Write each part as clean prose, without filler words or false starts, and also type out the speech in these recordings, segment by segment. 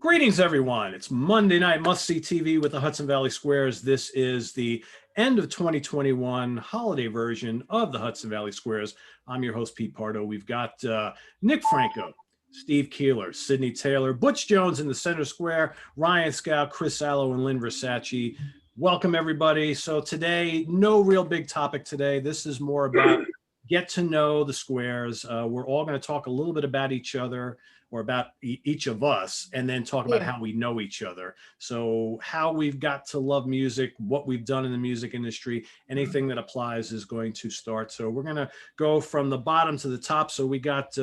Greetings, everyone. It's Monday night must-see TV with the Hudson Valley Squares. This is the end of 2021 holiday version of the Hudson Valley Squares. I'm your host, Pete Pardo. We've got Nick Franco, Steve Keeler, Sydney Taylor, Butch Jones in the center square, Ryan Skow, Chris Allo, and Lynn Versaci. Welcome, everybody. So today, no real big topic today. This is more about get to know the squares. We're all going to talk a little bit about each other, or about each of us, and then talk about how we know each other. So how we've got to love music, what we've done in the music industry, anything that applies is going to start. So we're gonna go from the bottom to the top. So we got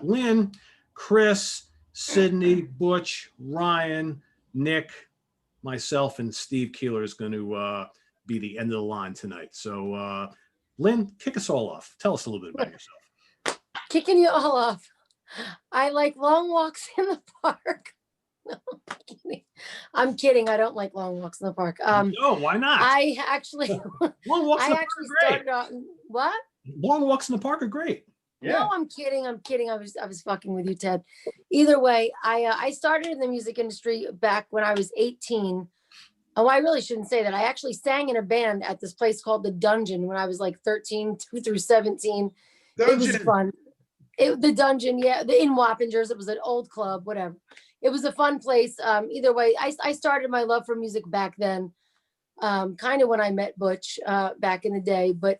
Lynn, Chris, Sydney, Butch, Ryan, Nick, myself, and Steve Keeler is going to be the end of the line tonight. So Lynn, kick us all off. Tell us a little bit about yourself. Kicking you all off. I like long walks in the park. No, I'm kidding. I don't like long walks in the park. No, why not? I actually long walks in the park are great. started out what? Long walks in the park are great. Yeah. No, I'm kidding. I was fucking with you, Ted. Either way, I started in the music industry back when I was 18. Oh, I really shouldn't say that. I actually sang in a band at this place called The Dungeon when I was like 13 through 17. Dungeon. It was fun. The Dungeon, yeah, in Wappingers. It was an old club, whatever. It was a fun place. Either way, I started my love for music back then, kind of when I met Butch back in the day. But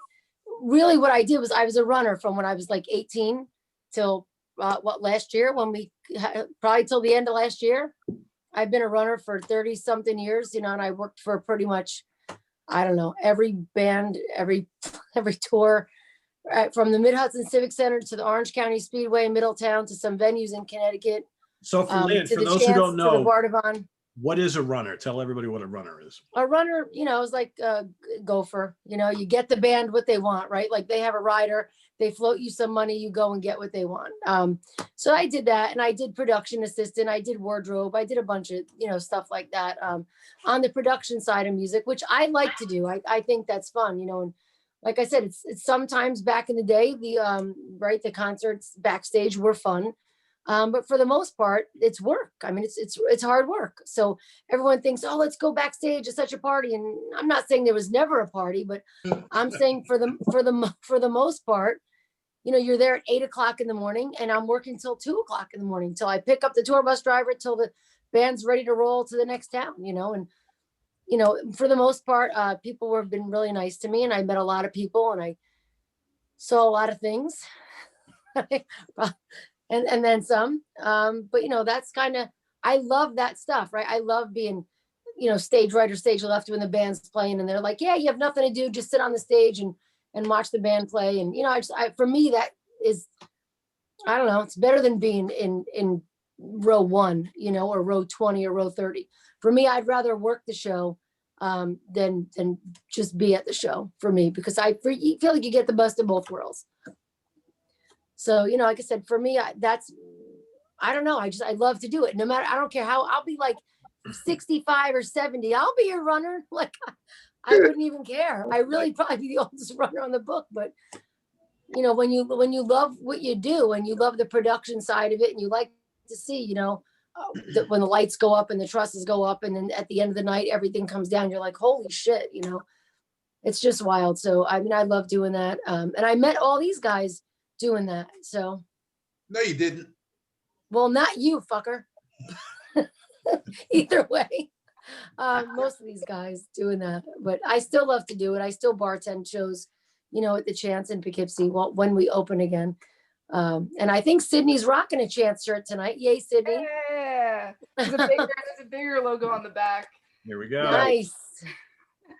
really what I did was I was a runner from when I was like 18 till last year, probably till the end of last year. I've been a runner for 30 something years, and I worked for pretty much, I don't know, every band, every tour. From the Mid-Hudson Civic Center to the Orange County Speedway in Middletown to some venues in Connecticut. So for Lynn, for those who don't know, what is a runner? Tell everybody what a runner is. A runner, is like a gopher. You get the band what they want, right? Like they have a rider, they float you some money, you go and get what they want. So I did that, and I did production assistant, I did wardrobe, I did a bunch of, stuff like that on the production side of music, which I like to do. I think that's fun, and like I said, it's sometimes back in the day, the concerts backstage were fun. But for the most part, it's work. I mean, it's hard work. So everyone thinks, oh, let's go backstage. It's such a party. And I'm not saying there was never a party, but I'm saying for the most part, you're there at 8 o'clock in the morning, and I'm working till 2 o'clock in the morning, till I pick up the tour bus driver, till the band's ready to roll to the next town, and for the most part, people have been really nice to me, and I met a lot of people, and I saw a lot of things, and then some. But that's kind of, I love that stuff, right? I love being, stage right or stage left when the band's playing, and they're like, yeah, you have nothing to do, just sit on the stage and watch the band play. And for me, that is, I don't know, it's better than being in row 1, or row 20 or row 30. For me, I'd rather work the show than just be at the show, for me, because I feel like you get the best of both worlds. So, like I said, for me, I don't know. I love to do it. No matter, I don't care how, I'll be like 65 or 70. I'll be a runner. Like, I wouldn't even care. I really probably be the oldest runner on the book. But, when you love what you do, and you love the production side of it, and you like to see, when the lights go up and the trusses go up, and then at the end of the night, everything comes down, you're like, holy shit, it's just wild. So, I mean, I love doing that. And I met all these guys doing that. So. No, you didn't. Well, not you, fucker. Either way, most of these guys doing that, but I still love to do it. I still bartend shows, at the Chance in Poughkeepsie when we open again. And I think Sydney's rocking a Chance shirt tonight. Yay, Sydney. Yeah. There's a bigger logo on the back. Here we go. Nice.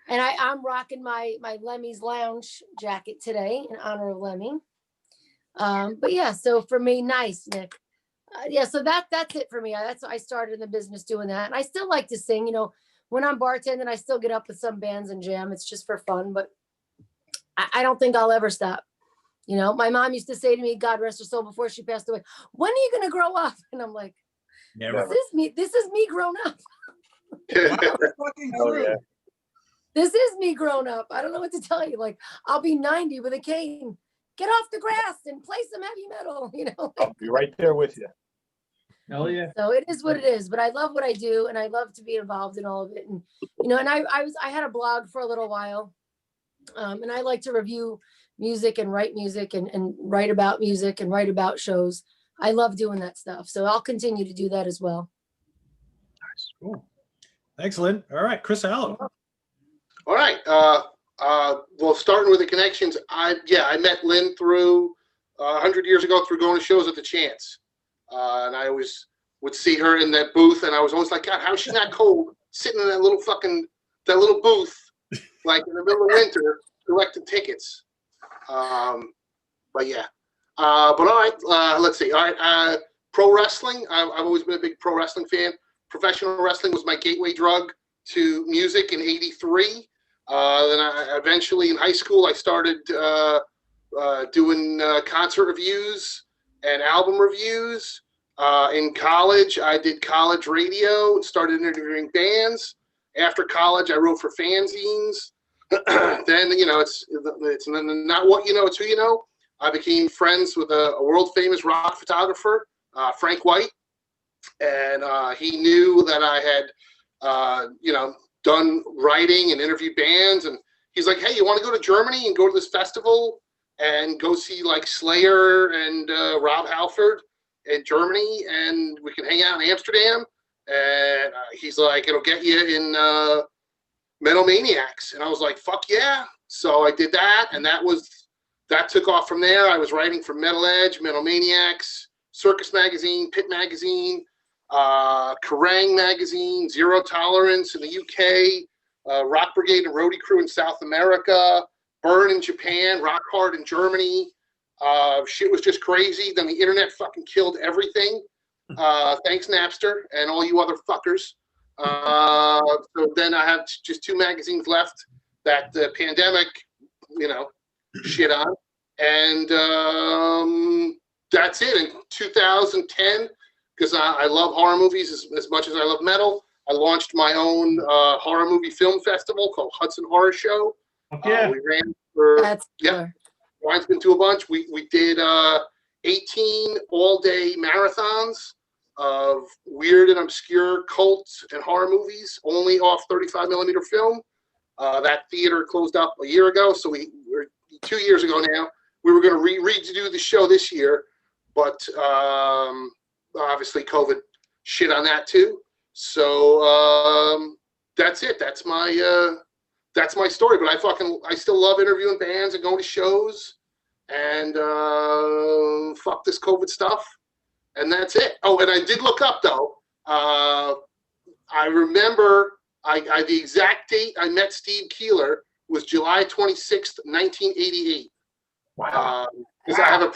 And I'm rocking my Lemmy's Lounge jacket today in honor of Lemmy. But yeah, so for me, nice, Nick. So that's it for me. I started in the business doing that. And I still like to sing, when I'm bartending, I still get up with some bands and jam. It's just for fun, but I don't think I'll ever stop. My mom used to say to me, God rest her soul, before she passed away, when are you going to grow up? And I'm like, never. This is me grown up. Oh, yeah. This is me grown up. I don't know what to tell you. Like, I'll be 90 with a cane. Get off the grass and play some heavy metal, I'll be right there with you. Hell yeah. So it is what it is, but I love what I do and I love to be involved in all of it. And, and I had a blog for a little while. And I like to review music and write music and write about music and write about shows. I love doing that stuff. So I'll continue to do that as well. Nice. Cool. Thanks, Lynn. All right, Chris Allen. All right. Well, starting with the connections, I met Lynn through 100 years ago through going to shows at the Chance. And I always would see her in that booth, and I was always like, God, how is she not cold sitting in that little booth, like in the middle of winter, collecting tickets. But yeah. But all right, let's see. All right, pro wrestling. I've always been a big pro wrestling fan. Professional wrestling was my gateway drug to music in '83. Then I eventually in high school I started doing concert reviews and album reviews. In college, I did college radio, started interviewing bands. After college, I wrote for fanzines. Then, it's not what you know, it's who you know. I became friends with a world famous rock photographer, Frank White. And he knew that I had, done writing and interviewed bands. And he's like, hey, you want to go to Germany and go to this festival and go see like Slayer and Rob Halford in Germany, and we can hang out in Amsterdam. And he's like, it'll get you in Metal Maniacs. And I was like, fuck yeah. So I did that, and that took off from there. I was writing for Metal Edge, Metal Maniacs, Circus Magazine, Pit Magazine, Kerrang Magazine, Zero Tolerance in the UK, Rock Brigade and Roadie Crew in South America, Burn in Japan, Rock Hard in Germany. Shit was just crazy. Then the internet fucking killed everything. Thanks Napster and all you other fuckers. So then I have just 2 magazines left that the pandemic, shit on. And that's it. In 2010, because I love horror movies as much as I love metal, I launched my own horror movie film festival called Hudson Horror Show. Yeah. We ran for, That's yeah. Ryan's been to a bunch. We did 18 all-day marathons of weird and obscure cult and horror movies, only off 35mm film. That theater closed up a year ago, so we're 2 years ago now. We were going to redo the show this year, but obviously COVID shit on that too. So that's it. That's my story. But I still love interviewing bands and going to shows, and fuck this COVID stuff. And that's it. Oh, and I did look up though. I remember the exact date I met Steve Keeler was July 26th, 1988. Wow. Because I have a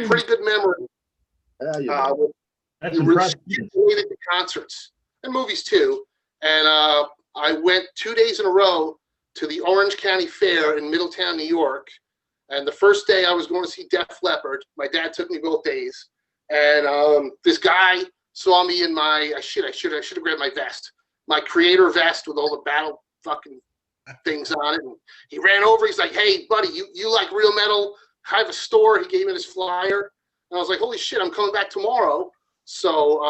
pretty good memory. That's impressive. Related to concerts and movies too. And I went 2 days in a row to the Orange County Fair in Middletown, New York. And the first day I was going to see Def Leppard. My dad took me both days. And this guy saw me in my, I should have grabbed my vest, my Creator vest with all the battle fucking things on it. And he ran over. He's like, hey, buddy, you like real metal? I have a store. He gave me this flyer. And I was like, holy shit, I'm coming back tomorrow. So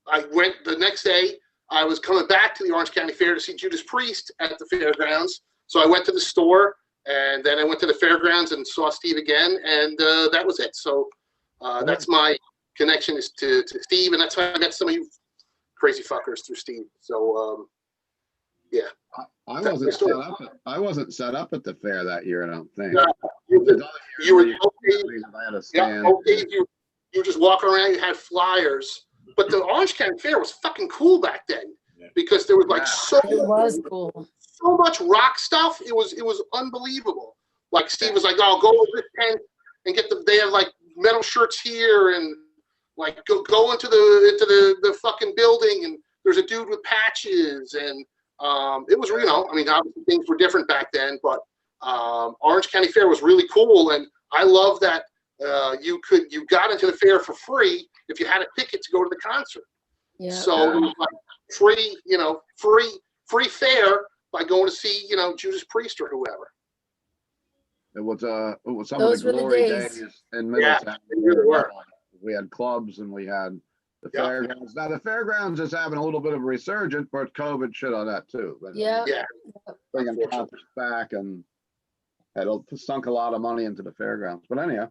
I went the next day. I was coming back to the Orange County Fair to see Judas Priest at the fairgrounds. So I went to the store, and then I went to the fairgrounds and saw Steve again, and that was it. So that's my connection is to Steve, and that's how I met some of you crazy fuckers through Steve. So yeah. I wasn't set up at the fair that year, I don't think. You were okay. You just walking around. You had flyers, but the Orange County Fair was fucking cool back then because there was like it was cool. So much rock stuff. It was unbelievable. Like Steve was like, "Oh, go over this tent and get they have like metal shirts here, and like go into the fucking building, and there's a dude with patches." And it was, I mean, obviously things were different back then, but Orange County Fair was really cool, and I love that you got into the fair for free if you had a ticket to go to the concert. Yeah. So it was like free fare by going to see Judas Priest or whoever. It was some Those of the were the glory days. days in Middletown. Yeah, they really were. We had clubs and we had the Yeah. fairgrounds. Now the fairgrounds is having a little bit of a resurgence, but COVID shit on that too. But Yeah. Yeah. bringing concerts back and had sunk a lot of money into the fairgrounds. But anyhow,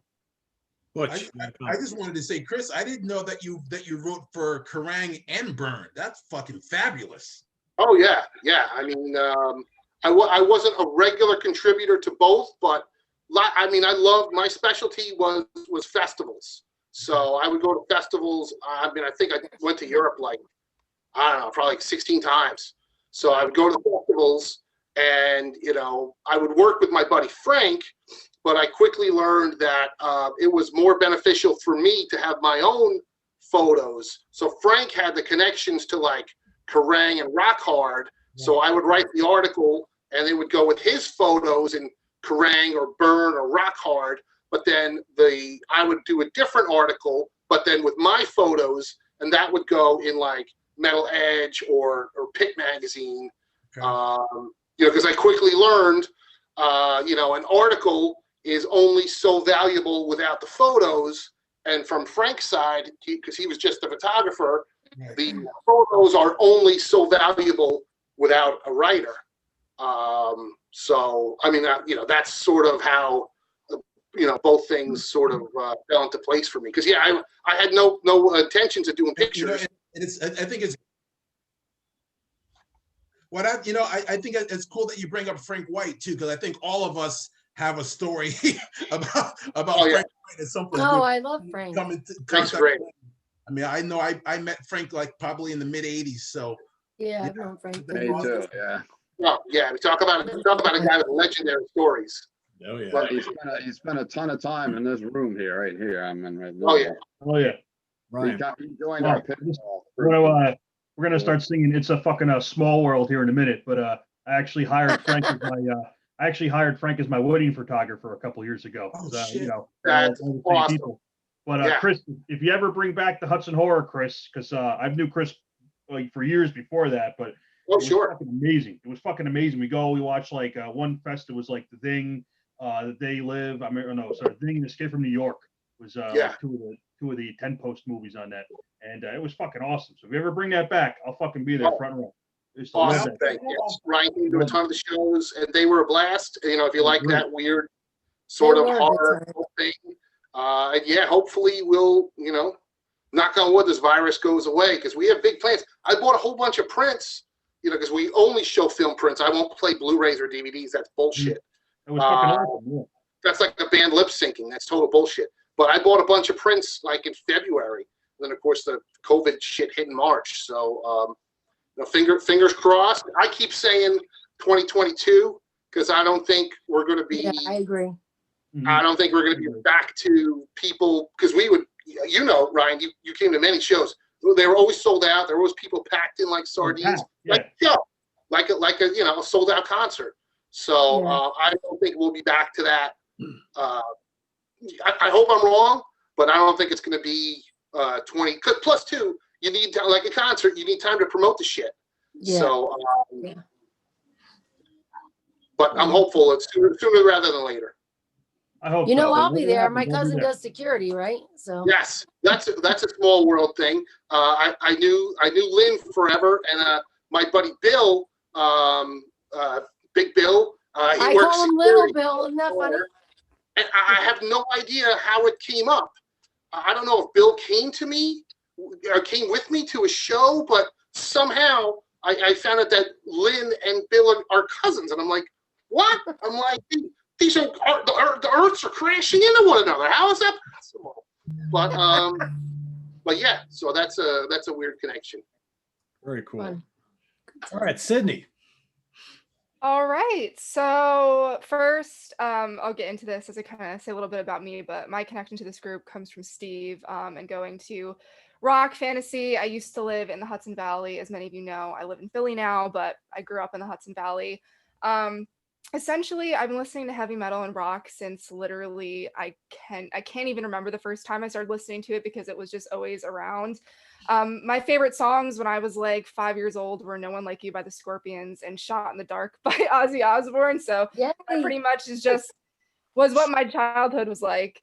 Butch, I just wanted to say, Chris, I didn't know that you wrote for Kerrang and Burn. That's fucking fabulous. Oh yeah, yeah. I mean, I wasn't a regular contributor to both, but I mean, I loved, my specialty was festivals. So I would go to festivals. I mean, I think I went to Europe like, I don't know, probably like 16 times. So I would go to the festivals, and you know, I would work with my buddy Frank, but I quickly learned that it was more beneficial for me to have my own photos. So Frank had the connections to like Kerrang and Rock Hard. So I would write the article and they would go with his photos in Kerrang or Burn or Rock Hard. But then I would do a different article, but then with my photos, and that would go in like Metal Edge or Pit Magazine. Okay. You know, because I quickly learned, you know, an article is only so valuable without the photos. And from Frank's side, because he was just a photographer, Right. the photos are only so valuable without a writer. So, I mean, you know, that's sort of how, you know, both things sort of fell into place for me. Because, yeah, I had no intentions of doing pictures. You know, and it's, I think it's, what I think it's cool that you bring up Frank White too, because I think all of us have a story about Oh, yeah. Frank White at some point. Oh, I love Frank. Frank's great. I mean, I know I met Frank like probably in the mid '80s, so Yeah, I've known Frank. Me me too. Yeah. Oh, yeah, we talk about a guy with legendary stories. Oh yeah. But, He spent a ton of time in this room here, right here. I'm in right now. oh, yeah. Oh yeah. Ryan. He joined our pit. We're gonna start singing "It's a Fucking Small World" here in a minute, but I actually hired Frank as my wedding photographer a couple years ago. Oh, 'Cause, shit. you know, That's all the same awesome. people. But Yeah. Chris, if you ever bring back the Hudson Horror, Chris, because I've knew Chris like for years before that, but Oh, it was sure. fucking amazing. It was fucking amazing. We watched like one fest. It was like The Thing, The They Live. The Thing and Escape from New York was Yeah. like two of the 10 post movies on that, and it was fucking awesome. So if you ever bring that back, I'll fucking be there Oh. front row. Just love Awesome that. thing. Yes. Ryan came to a ton of the shows, and they were a blast. You know, if you like that weird sort They of were a good horror time. thing. And yeah, hopefully we'll, you know, knock on wood, this virus goes away, because we have big plans. I bought a whole bunch of prints, you know, because we only show film prints. I won't play Blu-rays or DVDs. That's bullshit. It was fucking awesome. Yeah. That's like a band lip syncing. That's total bullshit. But I bought a bunch of prints like in February. Then of course the COVID shit hit in March. So you know, fingers crossed. I keep saying 2022 because I don't think we're going to be. Yeah, I agree. I don't think we're going to be back to people, because we would, you know, Ryan, you came to many shows. They were always sold out. There were always people packed in like sardines, Yeah. like a you know, a sold out concert. So Yeah. I don't think we'll be back to that. I hope I'm wrong, but I don't think it's going to be 20. Plus two, you need to, like a concert, you need time to promote the shit. Yeah. So, Yeah. but I'm hopeful it's sooner rather than later. I hope. You know, so. I'll be there. Whatever My happens, I'll be cousin there. does security, right? So Yes, that's a small world thing. I knew Lynn forever, and my buddy Bill, Big Bill, he I works call him Little security. Bill. Isn't that funny? And I have no idea how it came up. I don't know if Bill came to me or came with me to a show, but somehow I found out that Lynn and Bill are cousins, and I'm like, what? I'm like, these are the Earths are crashing into one another. How is that possible? But yeah, so that's a weird connection. Very cool. Fun. All right, Sydney. All right. So first, I'll get into this as I kind of say a little bit about me, but my connection to this group comes from Steve and going to rock fantasy. I used to live in the Hudson Valley. As many of you know, I live in Philly now, but I grew up in the Hudson Valley. Essentially, I've been listening to heavy metal and rock since literally I can't even remember the first time I started listening to it because it was just always around. My favorite songs when I was like 5 years old were "No One Like You" by the Scorpions and "Shot in the Dark" by Ozzy Osbourne. So Yeah. that pretty much was what my childhood was like.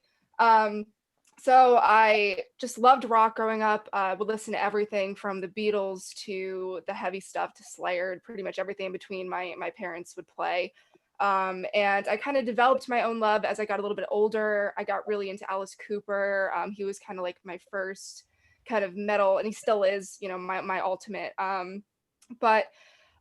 So I just loved rock growing up. Would listen to everything from the Beatles to the heavy stuff to Slayer, pretty much everything in between my parents would play. And I kind of developed my own love as I got a little bit older. I got really into Alice Cooper. He was kind of like my first kind of metal, and he still is, you know, my ultimate. But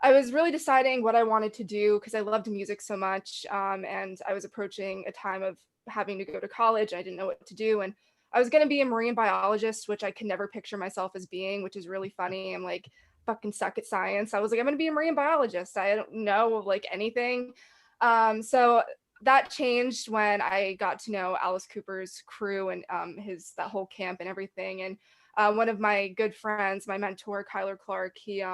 I was really deciding what I wanted to do because I loved music so much. And I was approaching a time of having to go to college. I didn't know what to do. And I was going to be a marine biologist, which I could never picture myself as being, which is really funny. I'm like, fucking suck at science. I was like, I'm going to be a marine biologist. I don't know like anything. So that changed when I got to know Alice Cooper's crew and that whole camp and everything. And one of my good friends, my mentor, Keeler Clark, he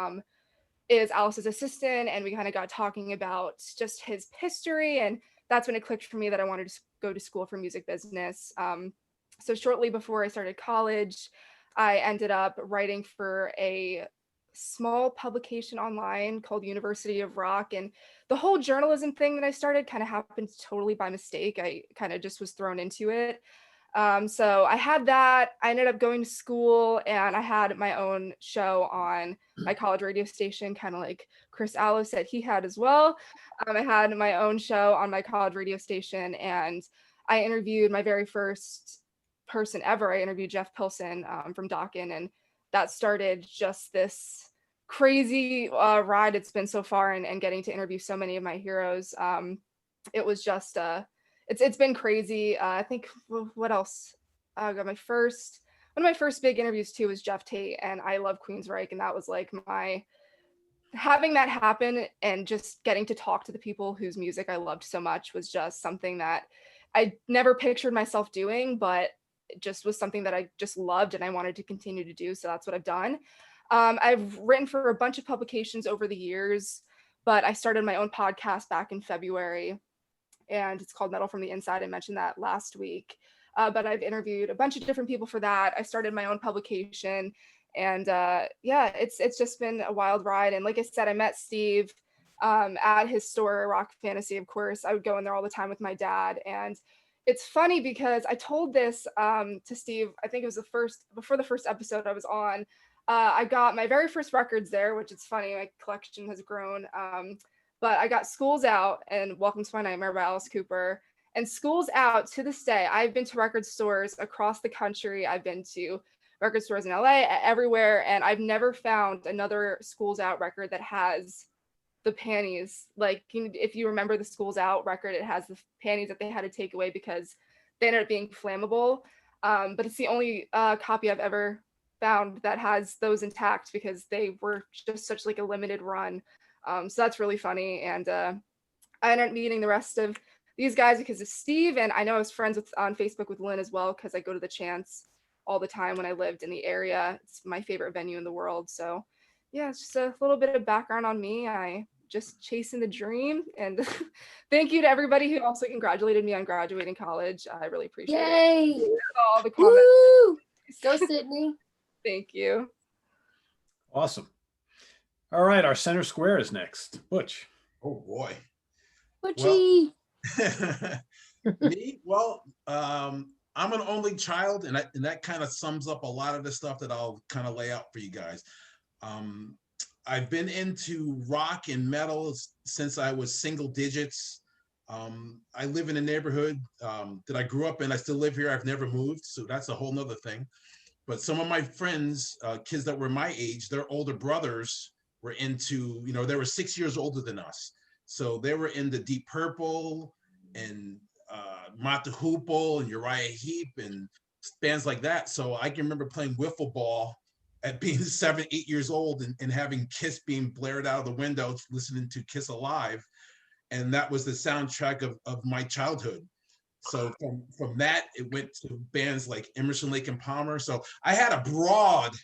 is Alice's assistant, and we kind of got talking about just his history, and that's when it clicked for me that I wanted to go to school for music business. So shortly before I started college, I ended up writing for a small publication online called University of Rock, and the whole journalism thing that I started kind of happened totally by mistake. I kind of just was thrown into it. So I had that. I ended up going to school, and I had my own show on my college radio station, kind of like Chris Allo said he had as well. I had my own show on my college radio station, and I interviewed my very first person ever. I interviewed Jeff Pilson from Dawkin, and that started just this crazy ride it's been so far, and getting to interview so many of my heroes. It was just it's been crazy. I think what else? I got one of my first big interviews too was Jeff Tate, and I love Queensryche, and that was like having that happen and just getting to talk to the people whose music I loved so much was just something that I never pictured myself doing, but it just was something that I just loved and I wanted to continue to do. So that's what I've done. I've written for a bunch of publications over the years, but I started my own podcast back in February, and it's called Metal from the Inside. I mentioned that last week, but I've interviewed a bunch of different people for that. I started my own publication, and yeah, it's just been a wild ride. And like I said, I met Steve at his store, Rock Fantasy. Of course, I would go in there all the time with my dad, and it's funny because I told this to Steve, I think it was before the first episode I was on. I got my very first records there, which is funny, my collection has grown. But I got Schools Out and Welcome to My Nightmare by Alice Cooper. And Schools Out, to this day, I've been to record stores across the country. I've been to record stores in LA, everywhere, and I've never found another Schools Out record that has the panties. Like, if you remember the Schools Out record, it has the panties that they had to take away because they ended up being flammable. But it's the only copy I've ever found that has those intact because they were just such like a limited run. So that's really funny. And I ended up meeting the rest of these guys because of Steve. And I know I was friends on Facebook with Lynn as well, because I go to the Chance all the time when I lived in the area. It's my favorite venue in the world. So yeah, it's just a little bit of background on me. I just chasing the dream. And thank you to everybody who also congratulated me on graduating college. I really appreciate it. Yay! All the comments. Woo! Go Sydney. Thank you. Awesome. All right, our center square is next. Butch. Oh boy. Butchie. Me? Well, I'm an only child, and that kind of sums up a lot of the stuff that I'll kind of lay out for you guys. I've been into rock and metal since I was single digits. I live in a neighborhood that I grew up in. I still live here. I've never moved, so that's a whole nother thing. But some of my friends, kids that were my age, their older brothers were into, they were 6 years older than us. So they were into Deep Purple and Mott the Hoople and Uriah Heep and bands like that. So I can remember playing wiffle ball at being 7, 8 years old and having Kiss being blared out of the window, listening to Kiss Alive. And that was the soundtrack of my childhood. So from that, it went to bands like Emerson, Lake and Palmer. So I had a broad,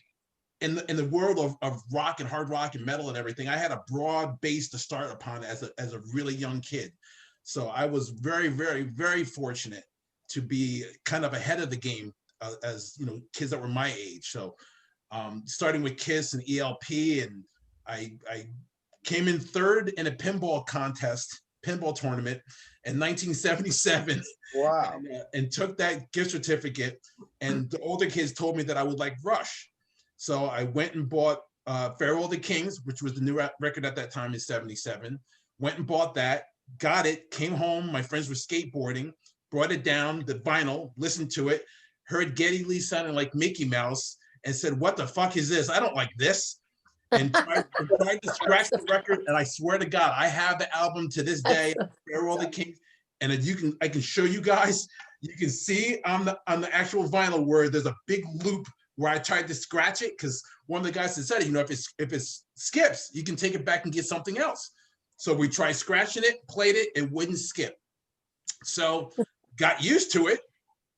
in the world of rock and hard rock and metal and everything, I had a broad base to start upon as a really young kid. So I was very, very, very fortunate to be kind of ahead of the game as kids that were my age. So starting with Kiss and ELP, and I came in third in a pinball contest pinball tournament in 1977. Wow. And took that gift certificate. And the older kids told me that I would like Rush. So I went and bought Farewell to Kings, which was the new record at that time in 77. Went and bought that, got it, came home. My friends were skateboarding, brought it down, the vinyl, listened to it, heard Geddy Lee sounding like Mickey Mouse, and said, "What the fuck is this? I don't like this." And tried to scratch the record. And I swear to God, I have the album to this day, Farewell to Kings. And if I can show you guys. You can see on the actual vinyl where there's a big loop where I tried to scratch it, because one of the guys had said, if it skips, you can take it back and get something else. So we tried scratching it, played it, it wouldn't skip. So got used to it.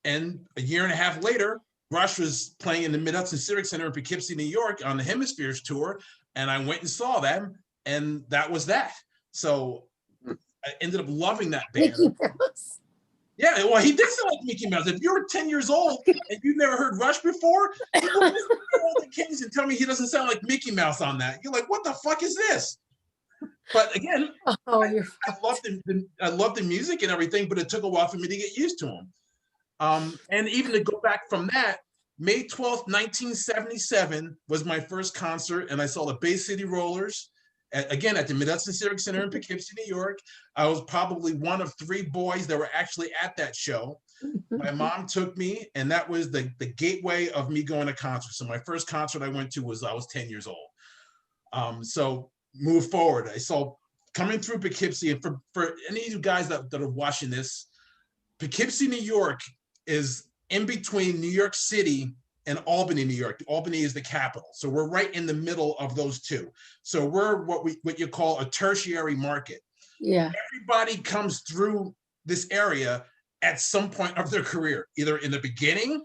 And a year and a half later, Rush was playing in the Mid-Hudson Civic Center in Poughkeepsie, New York on the Hemispheres tour. And I went and saw them, and that was that. So I ended up loving that band. Mickey Mouse. Yeah, well, he did sound like Mickey Mouse. If you're 10 years old and you've never heard Rush before, you go listen to all the Kings and tell me he doesn't sound like Mickey Mouse on that. You're like, what the fuck is this? But again, Oh, I love the music and everything, but it took a while for me to get used to him. And even to go back from that, May 12th, 1977 was my first concert, and I saw the Bay City Rollers, again, at the Mid-Hudson Civic Center in Poughkeepsie, New York. I was probably one of 3 boys that were actually at that show. My mom took me, and that was the gateway of me going to concerts. So my first concert I went to was I was 10 years old. So move forward. I saw coming through Poughkeepsie, and for any of you guys that are watching this, Poughkeepsie, New York is in between New York City and Albany, New York. Albany is the capital. So we're right in the middle of those two. So we're what you call a tertiary market. yeah. Everybody comes through this area at some point of their career, either in the beginning,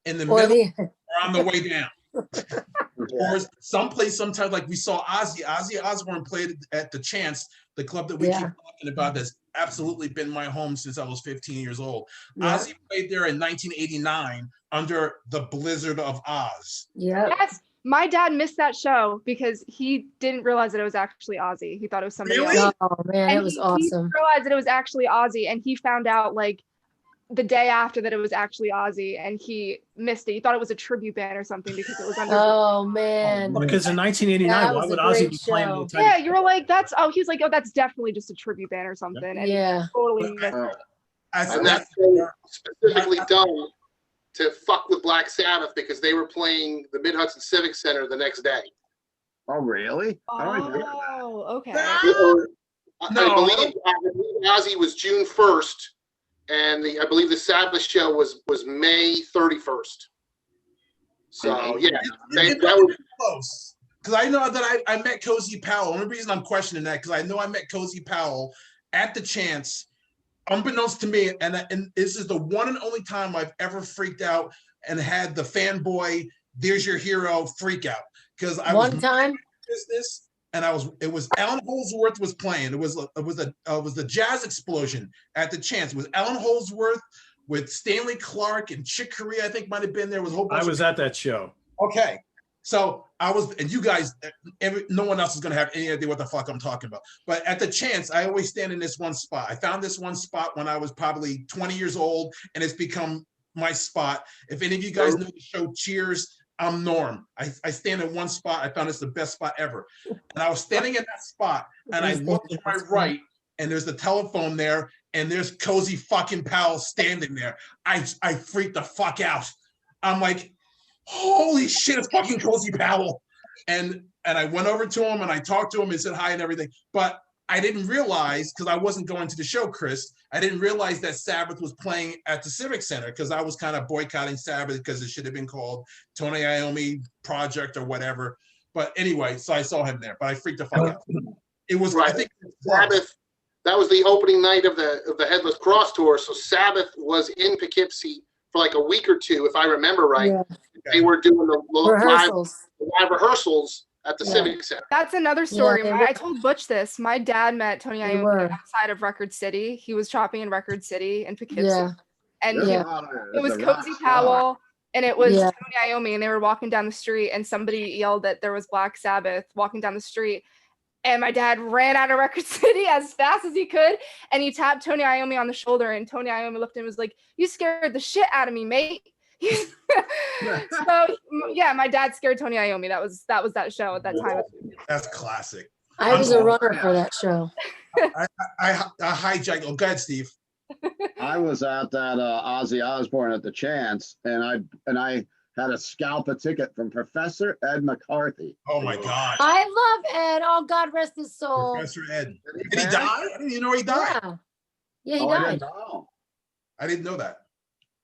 in the middle, or on the way down. Or someplace, sometimes, like we saw Ozzy Osbourne played at the Chance, the club that we keep talking about, that's absolutely been my home since I was 15 years old. Yeah. Ozzy played there in 1989 under the Blizzard of Oz. Yeah. Yes, my dad missed that show because he didn't realize that it was actually Ozzy. He thought it was somebody Really? else. Oh man, And it was he awesome. realized that it was actually Ozzy, and he found out like the day after that it was actually Ozzy, and he missed it. He thought it was a tribute band or something because it was under. Oh man. Because in 1989, That why was would a Ozzy great be playing show. all the time? Yeah, you were like, that's, oh, he was like, oh, that's definitely just a tribute band or something. And Yeah. he totally missed it. And that's specifically done to fuck with Black Sabbath because they were playing the Mid-Hudson Civic Center the next day. Oh, really? I don't even remember that. Oh, okay. I No. believe Ozzy was June 1st, and I believe the Sabbath show was May 31st. So yeah, that was close. Because I know that I met Cozy Powell. The only reason I'm questioning that, because I know I met Cozy Powell at the Chance, unbeknownst to me, and this is the one and only time I've ever freaked out and had the fanboy, there's your hero freak out. Because I was One time. business, and it was Alan Holdsworth was playing. It was the Jazz Explosion at the Chance. It was Alan Holdsworth with Stanley Clark and Chick Corea, I think might have been there. Was a whole bunch I was at that show. Okay. So I was, and you guys, no one else is going to have any idea what the fuck I'm talking about. But at the Chance, I always stand in this one spot. I found this one spot when I was probably 20 years old, and it's become my spot. If any of you guys know the show Cheers, I'm Norm. I stand in one spot. I found it's the best spot ever. And I was standing in that spot, and I looked to my right, and there's the telephone there, and there's Cozy fucking Powell standing there. I freaked the fuck out. I'm like, holy shit, it's fucking Cozy Powell. And I went over to him and I talked to him and said hi and everything. But I didn't realize, because I wasn't going to the show, Chris, I didn't realize that Sabbath was playing at the Civic Center, because I was kind of boycotting Sabbath because it should have been called Tony Iommi Project or whatever. But anyway, so I saw him there, but I freaked the fuck out. It was, right. I think, Sabbath. That was the opening night of the Headless Cross tour. So Sabbath was in Poughkeepsie for like a week or two, if I remember right. Yeah. They were doing the Rehearsals. live rehearsals at the Civic Center. That's another story. they I told Butch this. My dad met Tony They Iommi were. outside of Record City. He was shopping in Record City in Poughkeepsie. Yeah. And Yeah. it was That's a rock Cozy star. Powell and it was Yeah. Tony Iommi, and they were walking down the street and somebody yelled that there was Black Sabbath walking down the street. And my dad ran out of Record City as fast as he could, and he tapped Tony Iommi on the shoulder, and Tony Iommi looked at him and was like, "You scared the shit out of me, mate." So yeah, my dad scared Tony Iommi. That was that show at that time. That's classic. I was a runner for that show. I hijacked. Oh, go ahead, Steve. I was at that Ozzy Osbourne at the Chance, and I had a scalp a ticket from Professor Ed McCarthy. Oh my God. I love Ed. Oh, God rest his soul. Professor Ed. Did he die? I didn't even know he died. Yeah, he Oh, I died. didn't know. I didn't know that.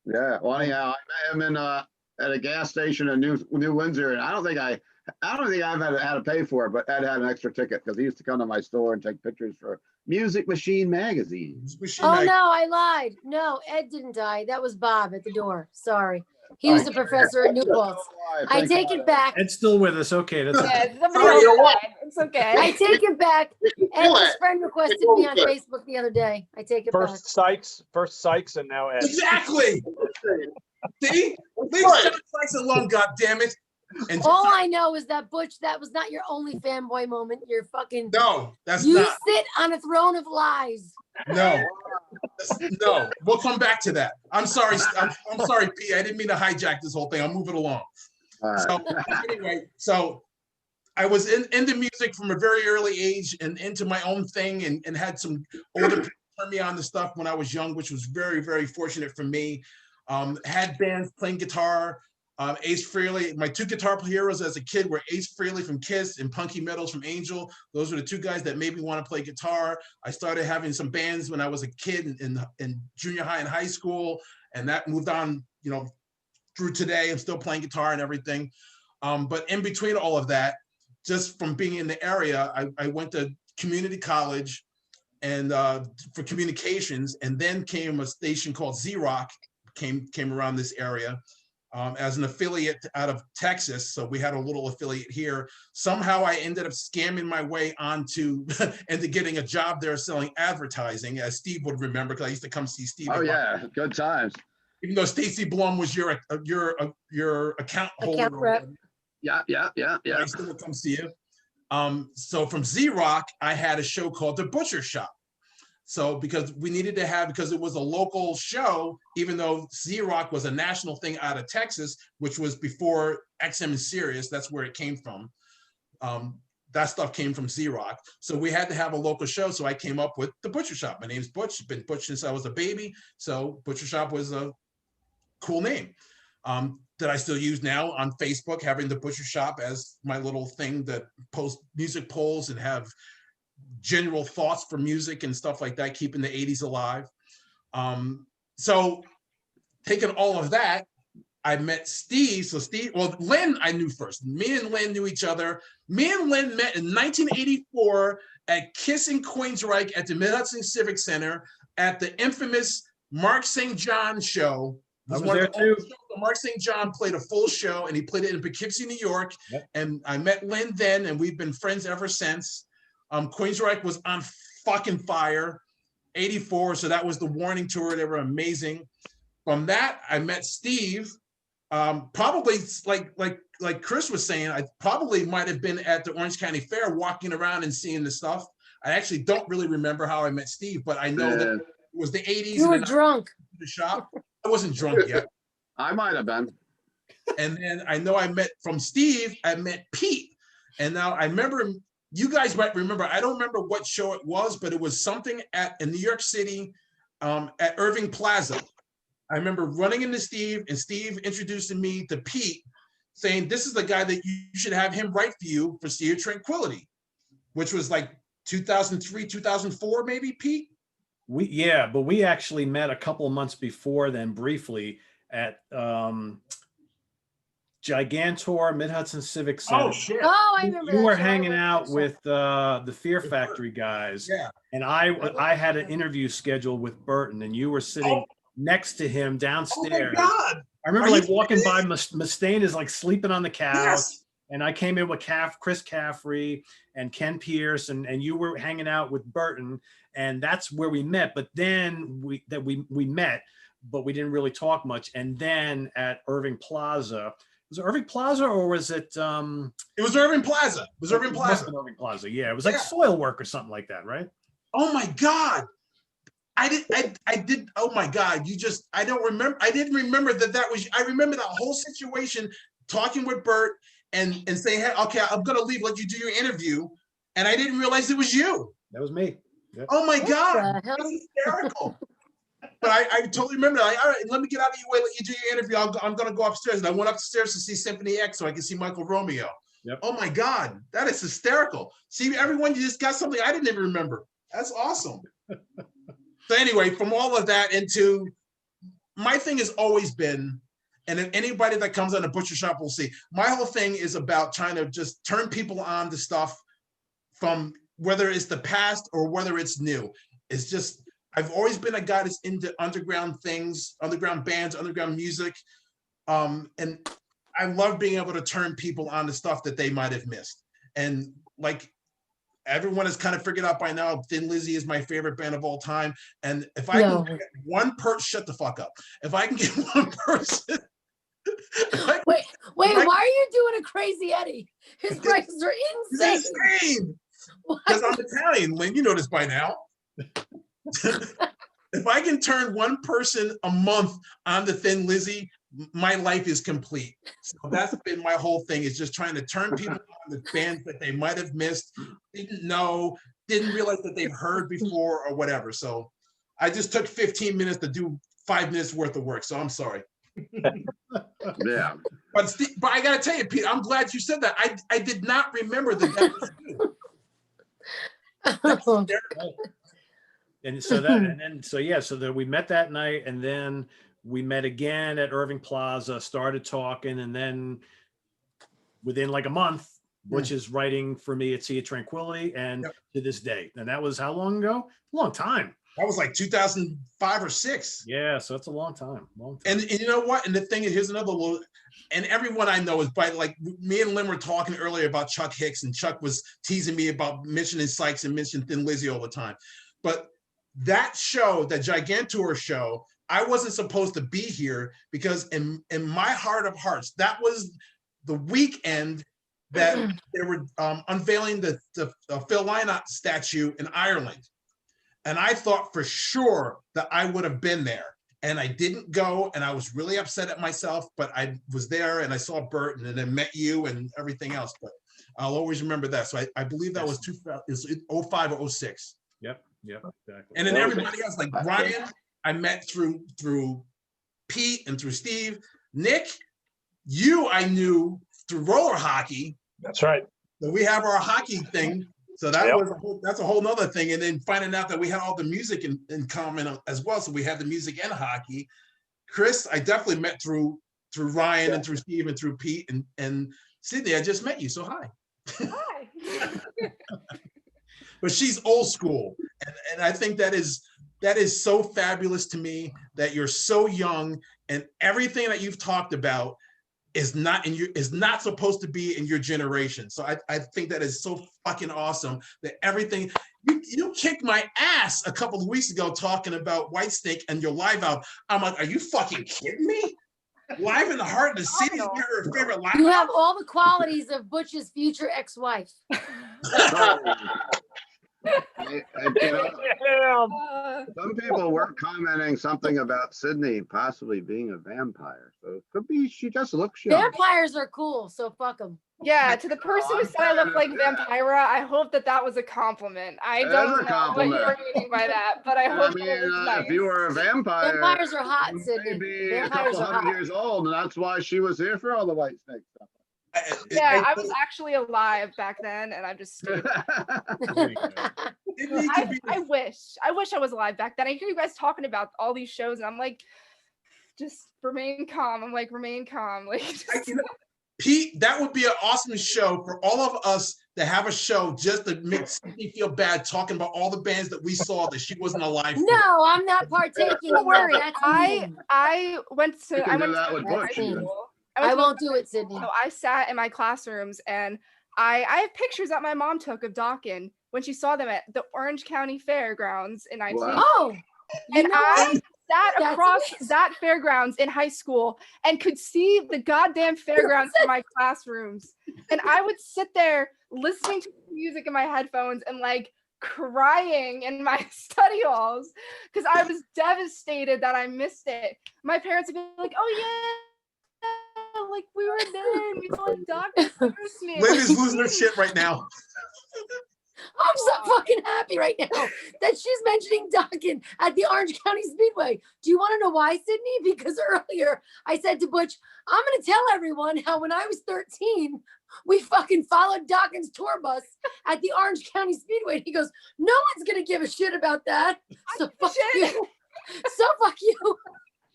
Yeah. Well, anyhow, I met him at a gas station in New Windsor, and I don't think I've had to pay for it, but Ed had an extra ticket because he used to come to my store and take pictures for Music Machine magazine. Oh no, I lied. No, Ed didn't die. That was Bob at the door. Sorry. He was the professor at New Paltz. I take it back. Ed's still with us. Okay, that's Yeah, somebody Sorry, else you know what? died. It's okay. I take it back. Ed's friend requested It's me on over. Facebook the other day. I take it back. First Sykes, and now Ed. Exactly. See? Leave Sykes alone, God damn it. And All I know is that Butch, that was not your only fanboy moment. You're fucking. no, that's You not. sit on a throne of lies. No. No. We'll come back to that. I'm sorry. I'm sorry, P. I didn't mean to hijack this whole thing. I'll move it along. All right. So anyway, so I was into music from a very early age and into my own thing, and had some older people turn me on to stuff when I was young, which was very, very fortunate for me. Had bands playing guitar. Ace Frehley, my two guitar heroes as a kid were Ace Frehley from Kiss and Punky Meadows from Angel. Those were the two guys that made me want to play guitar. I started having some bands when I was a kid in junior high and high school, and that moved on, through today. I'm still playing guitar and everything. But in between all of that, just from being in the area, I went to community college and for communications, and then came a station called Z-Rock, came around this area. As an affiliate out of Texas. So we had a little affiliate here. Somehow I ended up scamming my way onto into getting a job there selling advertising, as Steve would remember, because I used to come see Steve. Oh yeah, good times. Even though Stacy Blum was your account holder. Account rep. Yeah. I still would come see you. So from Z-Rock, I had a show called The Butcher Shop. So because we needed to have, because it was a local show, even though Z-Rock was a national thing out of Texas, which was before XM and Sirius, that's where it came from. That stuff came from Z-Rock. So we had to have a local show. So I came up with The Butcher Shop. My name's Butch, been Butch since I was a baby. So Butcher Shop was a cool name that I still use now on Facebook, having The Butcher Shop as my little thing that post music polls and have general thoughts for music and stuff like that, keeping the 80s alive. So taking all of that, I met Steve. So Lynn, I knew first. Me and Lynn knew each other. Me and Lynn met in 1984 at Kiss in Queensryche at the Mid-Hudson Civic Center at the infamous Mark St. John show. I was there too. Mark St. John played a full show, and he played it in Poughkeepsie, New York. Yep. And I met Lynn then, and we've been friends ever since. Queensryche was on fucking fire. 84, so that was the Warning tour. They were amazing. From that, I met Steve. Probably like Chris was saying, I probably might have been at the Orange County Fair walking around and seeing the stuff. I actually don't really remember how I met Steve, but I know that it was the 80s. You were drunk. The shop. I wasn't drunk yet. I might have been. And then I know I met from Steve, I met Pete. And now I remember, you guys might remember, I don't remember what show it was, but it was something in New York City at Irving Plaza. I remember running into Steve, and Steve introducing me to Pete, saying, this is the guy that you should have him write for you for Sea of Tranquility, which was like 2003, 2004, maybe, Pete? But we actually met a couple of months before then briefly at Gigantor, Mid-Hudson Civic Center. Oh, shit. Oh, I remember. You that were show. hanging out with the Fear Factory guys. Yeah. And I had an interview scheduled with Burton, and you were sitting next to him downstairs. Oh, my God. I remember like walking by, Mustaine is like sleeping on the couch. Yes. And I came in with Chris Caffrey and Ken Pierce, and you were hanging out with Burton, and that's where we met. But then we met, but we didn't really talk much. And then at Irving Plaza, was it Irving Plaza or was it? It was Irving Plaza. It was Irving It must Plaza. have been Irving Plaza. Yeah, it was like Yeah. soil work or something like that, right? Oh my God. I did. Oh my God. I don't remember. I didn't remember that was, I remember that whole situation, talking with Bert and saying, hey, okay, I'm going to leave, let you do your interview. And I didn't realize it was you. That was me. Yep. Oh my What God. the hell? That's hysterical. But I totally remember, like, all right, let me get out of your way, let you do your interview. I'm going to go upstairs. And I went upstairs to see Symphony X so I could see Michael Romeo. Yep. Oh my God. That is hysterical. See, everyone, you just got something I didn't even remember. That's awesome. So anyway, from all of that into, my thing has always been, and if anybody that comes on the butcher shop will see, my whole thing is about trying to just turn people on to stuff from whether it's the past or whether it's new. It's just, I've always been a guy that's into underground things, underground bands, underground music. And I love being able to turn people on to stuff that they might have missed. And like, everyone has kind of figured out by now, Thin Lizzy is my favorite band of all time. And if I can get one person, shut the fuck up. If I can get one person. Wait, why are you doing a crazy Eddie? His prices are insane. It's insane. Because I'm Italian, Lynn, you know this by now. If I can turn one person a month on the Thin Lizzy, my life is complete. So that's been my whole thing, is just trying to turn people on the bands that they might have missed, didn't know, didn't realize that they've heard before or whatever. So I just took 15 minutes to do 5 minutes worth of work. So I'm sorry. Yeah. But I gotta tell you, Pete, I'm glad you said that. I did not remember that was you. And so that, and then, so yeah, so that we met that night, and then we met again at Irving Plaza, started talking, and then within like a month, Butch is writing for me at Sea of Tranquility, and to this day. And that was how long ago? A long time. That was like 2005 or 6. Yeah, so it's a long time. And you know what? And the thing is, here's another little, and everyone I know is by, like, me and Lynn were talking earlier about Chuck Hicks, and Chuck was teasing me about mentioning Sykes and mentioning Thin Lizzy all the time. But that show, that Gigantour show, I wasn't supposed to be here because in my heart of hearts, that was the weekend that they were unveiling the Phil Lynott statue in Ireland. And I thought for sure that I would have been there. And I didn't go, and I was really upset at myself, but I was there and I saw Bert and then met you and everything else. But I'll always remember that. So I believe that was 05 or 06. Yep, exactly. And then everybody else, like Ryan, I met through Pete and through Steve. Nick, you I knew through roller hockey. That's right. So we have our hockey thing. So that that's a whole nother thing. And then finding out that we had all the music in common as well. So we had the music and hockey. Chris, I definitely met through Ryan and through Steve and through Pete, and Sydney, I just met you. So hi. Hi. But she's old school. And I think that is so fabulous to me, that you're so young, and everything that you've talked about is not supposed to be in your generation. So I think that is so fucking awesome, that everything you kicked my ass a couple of weeks ago talking about Whitesnake and your live album. I'm like, are you fucking kidding me? Live in the Heart of the City is your favorite live You album? have all the qualities of Butch's future ex-wife. Some people were commenting something about Sydney possibly being a vampire. So it could be she just looks young. Vampires are cool, so fuck them. Yeah, to the person who said I look like Vampira, I hope that was a compliment. I don't know what you were meaning by that, but I hope it was nice. If you were a vampire, Vampires are hot, you Sydney. may be a Vampires couple are hundred hot. years old, and that's why she was here for all the Whitesnake stuff. Yeah, I was actually alive back then, and I'm just stupid. I wish I was alive back then. I hear you guys talking about all these shows, and I'm like, just remain calm. I'm like, remain calm. Like, just... Pete, that would be an awesome show for all of us to have a show just to make me feel bad, talking about all the bands that we saw that she wasn't alive for. No, I'm not partaking. Don't worry. That's I went to Butch. school. I won't do it, Sydney. So I sat in my classrooms, and I have pictures that my mom took of Dawkins when she saw them at the Orange County Fairgrounds in 19. Wow. Oh, And I sat That's across amazing. that fairgrounds in high school and could see the goddamn fairgrounds from my classrooms. And I would sit there listening to music in my headphones and like crying in my study halls because I was devastated that I missed it. My parents would be like, oh yeah, like we were there and we saw a doctor. Lynn is losing her shit right now. I'm so fucking happy right now that she's mentioning Dockin at the Orange County Speedway. Do you want to know why, Sydney? Because earlier I said to Butch, I'm going to tell everyone how when I was 13, we fucking followed Dawkins' tour bus at the Orange County Speedway. And he goes, no one's going to give a shit about that. So fuck you. So fuck you.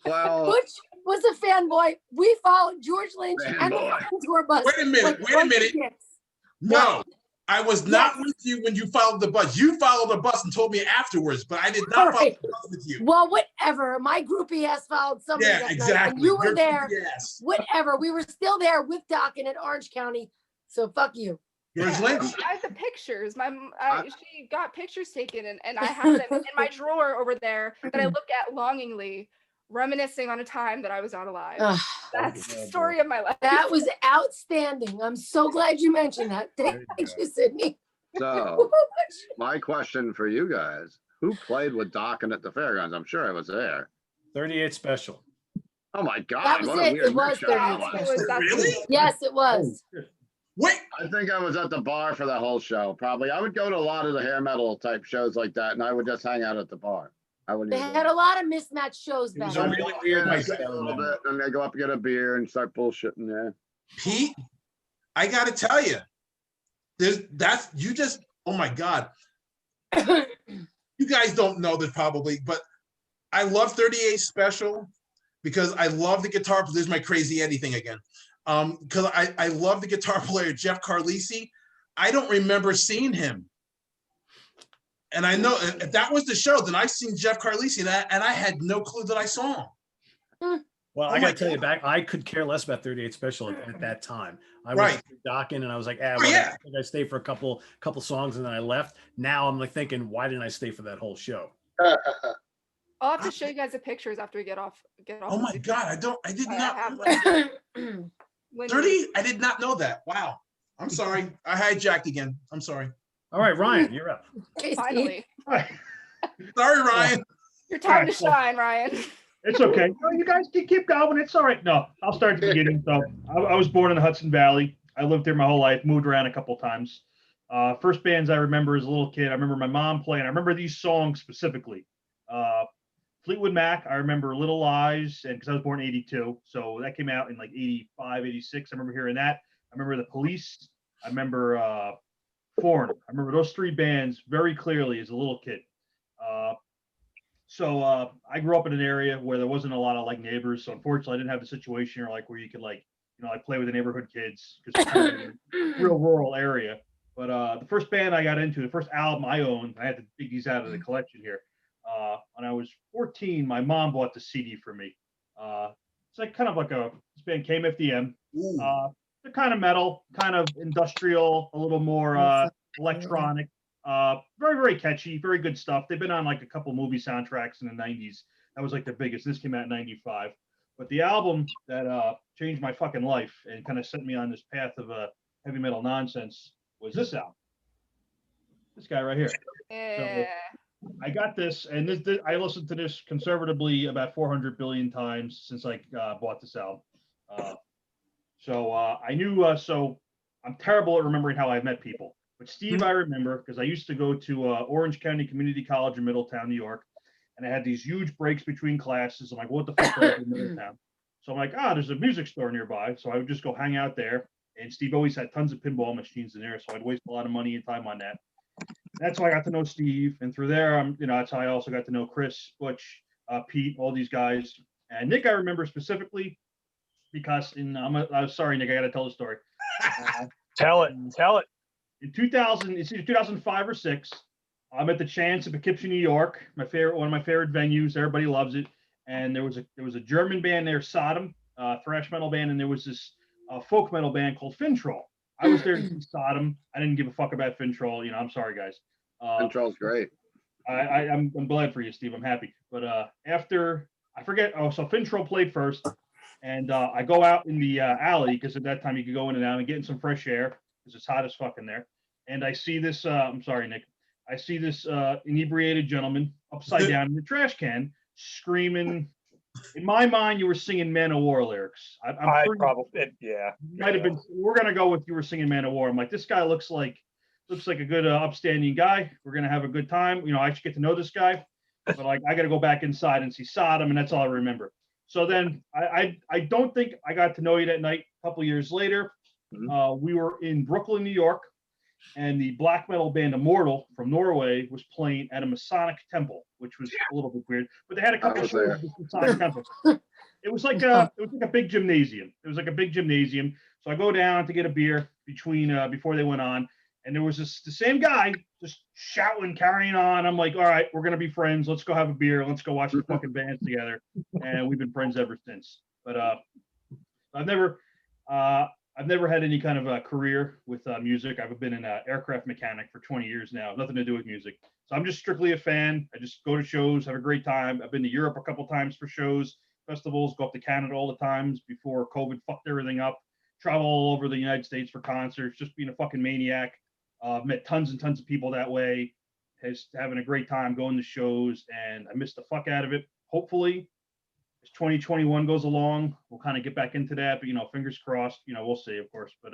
Well, Butch was a fanboy. We followed George Lynch and the Fanboy. fucking tour bus. Wait a minute, like wait a minute. dicks. No, I was not Yes. with you when you followed the bus. You followed the bus and told me afterwards, but I did not All follow right. the bus with you. Well, whatever. My groupie has followed somebody Yeah, that night, exactly. and you were You're- there. Yes. Whatever. We were still there with Dockin at Orange County. So fuck you. George Lynch. I have the pictures. She got pictures taken, and I have them in my drawer over there that I look at longingly, reminiscing on a time that I was not alive. Ugh, That's the story of my life. that was outstanding. I'm so glad you mentioned that. Thank you, Sydney. so my question for you guys, who played with Dockin at the fairgrounds? I'm sure I was there. 38 special. Oh my God. That was what a it. weird It was mix-up 38 that was. special. Really? Yes, it was. Wait, I think I was at the bar for the whole show. Probably. I would go to a lot of the hair metal type shows like that, and I would just hang out at the bar. I wouldn't They even had a lot of mismatched shows It back was a then. really weird Yeah, night. a little bit, and they go up and get a beer and start bullshitting there. Pete, I got to tell you, oh my God. You guys don't know this probably, but I love 38 Special because I love the guitar. This is my Crazy Eddie thing again. Because I love the guitar player, Jeff Carlisi. I don't remember seeing him. And I know if that was the show, then I've seen Jeff Carlisi and I had no clue that I saw him. Well, Oh I my got to tell you, God. I could care less about 38 Special at that time. I was Right. docking and I was like, Oh, whatever. yeah. I think I stayed for a couple songs and then I left. Now I'm like thinking, why didn't I stay for that whole show? I'll have to show you guys the pictures after we get off. Oh my God, I did I not have know them. that. 30, I did not know that. Wow. I'm sorry. I hijacked again. I'm sorry. All right, Ryan, you're up. Okay, Steve. Finally, Sorry, Ryan. your time to Alright, well- shine, Ryan. It's okay. No, you guys can keep going. It's all right. No, I'll start at the beginning. So I was born in the Hudson Valley. I lived there my whole life, moved around a couple times. First bands I remember as a little kid, I remember my mom playing. I remember these songs specifically. Fleetwood Mac, I remember Little Lies, and because I was born in 82. So that came out in like 85, 86. I remember hearing that. I remember The Police. I remember Foreigner. I remember those three bands very clearly as a little kid. So I grew up in an area where there wasn't a lot of like neighbors. So unfortunately, I didn't have the situation like where you could like, like play with the neighborhood kids because it's kind of a real rural area. But the first band I got into, the first album I owned, I had to dig these out of the collection here. When I was 14, my mom bought the CD for me. It's like kind of like this band KMFDM. They're kind of metal, kind of industrial, a little more electronic. Very, very catchy, very good stuff. They've been on like a couple movie soundtracks in the 90s. That was like the biggest. This came out in 95. But the album that changed my fucking life and kind of sent me on this path of heavy metal nonsense was this album. This guy right here. Yeah. I got this, and this I listened to this conservatively about 400 billion times since I bought this album. So I knew, so I'm terrible at remembering how I met people. But Steve, I remember because I used to go to Orange County Community College in Middletown, New York, and I had these huge breaks between classes. I'm like, what the fuck do I do in Middletown? So I'm like, there's a music store nearby. So I would just go hang out there. And Steve always had tons of pinball machines in there, so I'd waste a lot of money and time on that. That's how I got to know Steve, and through there, that's how I also got to know Chris, Butch, Pete, all these guys. And Nick, I remember specifically because I'm sorry, Nick, I got to tell the story. Tell it. In 2000, it's either 2005 or 6. I'm at the Chance in Poughkeepsie, New York. One of my favorite venues. Everybody loves it. And there was a German band there, Sodom, thrash metal band, and there was this folk metal band called Fintroll. I was there to see Sodom. I didn't give a fuck about Fintroll. I'm sorry, guys. Control's great. I'm glad for you, Steve. I'm happy. But after I forget, so Fintroll played first, and I go out in the alley because at that time you could go in and out and get in some fresh air because it's hot as fuck in there. And I see this. I'm sorry, Nick. I see this inebriated gentleman upside down in the trash can screaming. In my mind, you were singing Man of War lyrics. I'm pretty, yeah. Might have been. We're gonna go with you were singing Man of War. I'm like, this guy looks like a good upstanding guy. We're gonna have a good time. You know, I should get to know this guy, but like I got to go back inside and see Sodom, and that's all I remember. So then I don't think I got to know you that night. A couple years later, we were in Brooklyn, New York, and the black metal band Immortal from Norway was playing at a Masonic temple, which was a little bit weird. But they had a couple shows at the Masonic temple. It was like a big gymnasium. It was like a big gymnasium. So I go down to get a beer before they went on, and there was the same guy just shouting, carrying on. I'm like, all right, we're gonna be friends. Let's go have a beer. Let's go watch the fucking bands together. And we've been friends ever since. But I've never had any kind of a career with music. I've been an aircraft mechanic for 20 years now. Nothing to do with music. So I'm just strictly a fan. I just go to shows, have a great time. I've been to Europe a couple times for shows, festivals, go up to Canada all the times before COVID fucked everything up. Travel all over the United States for concerts, just being a fucking maniac. Met tons and tons of people that way. Having a great time going to shows, and I missed the fuck out of it. Hopefully, as 2021 goes along, we'll kind of get back into that. But fingers crossed. We'll see, of course. But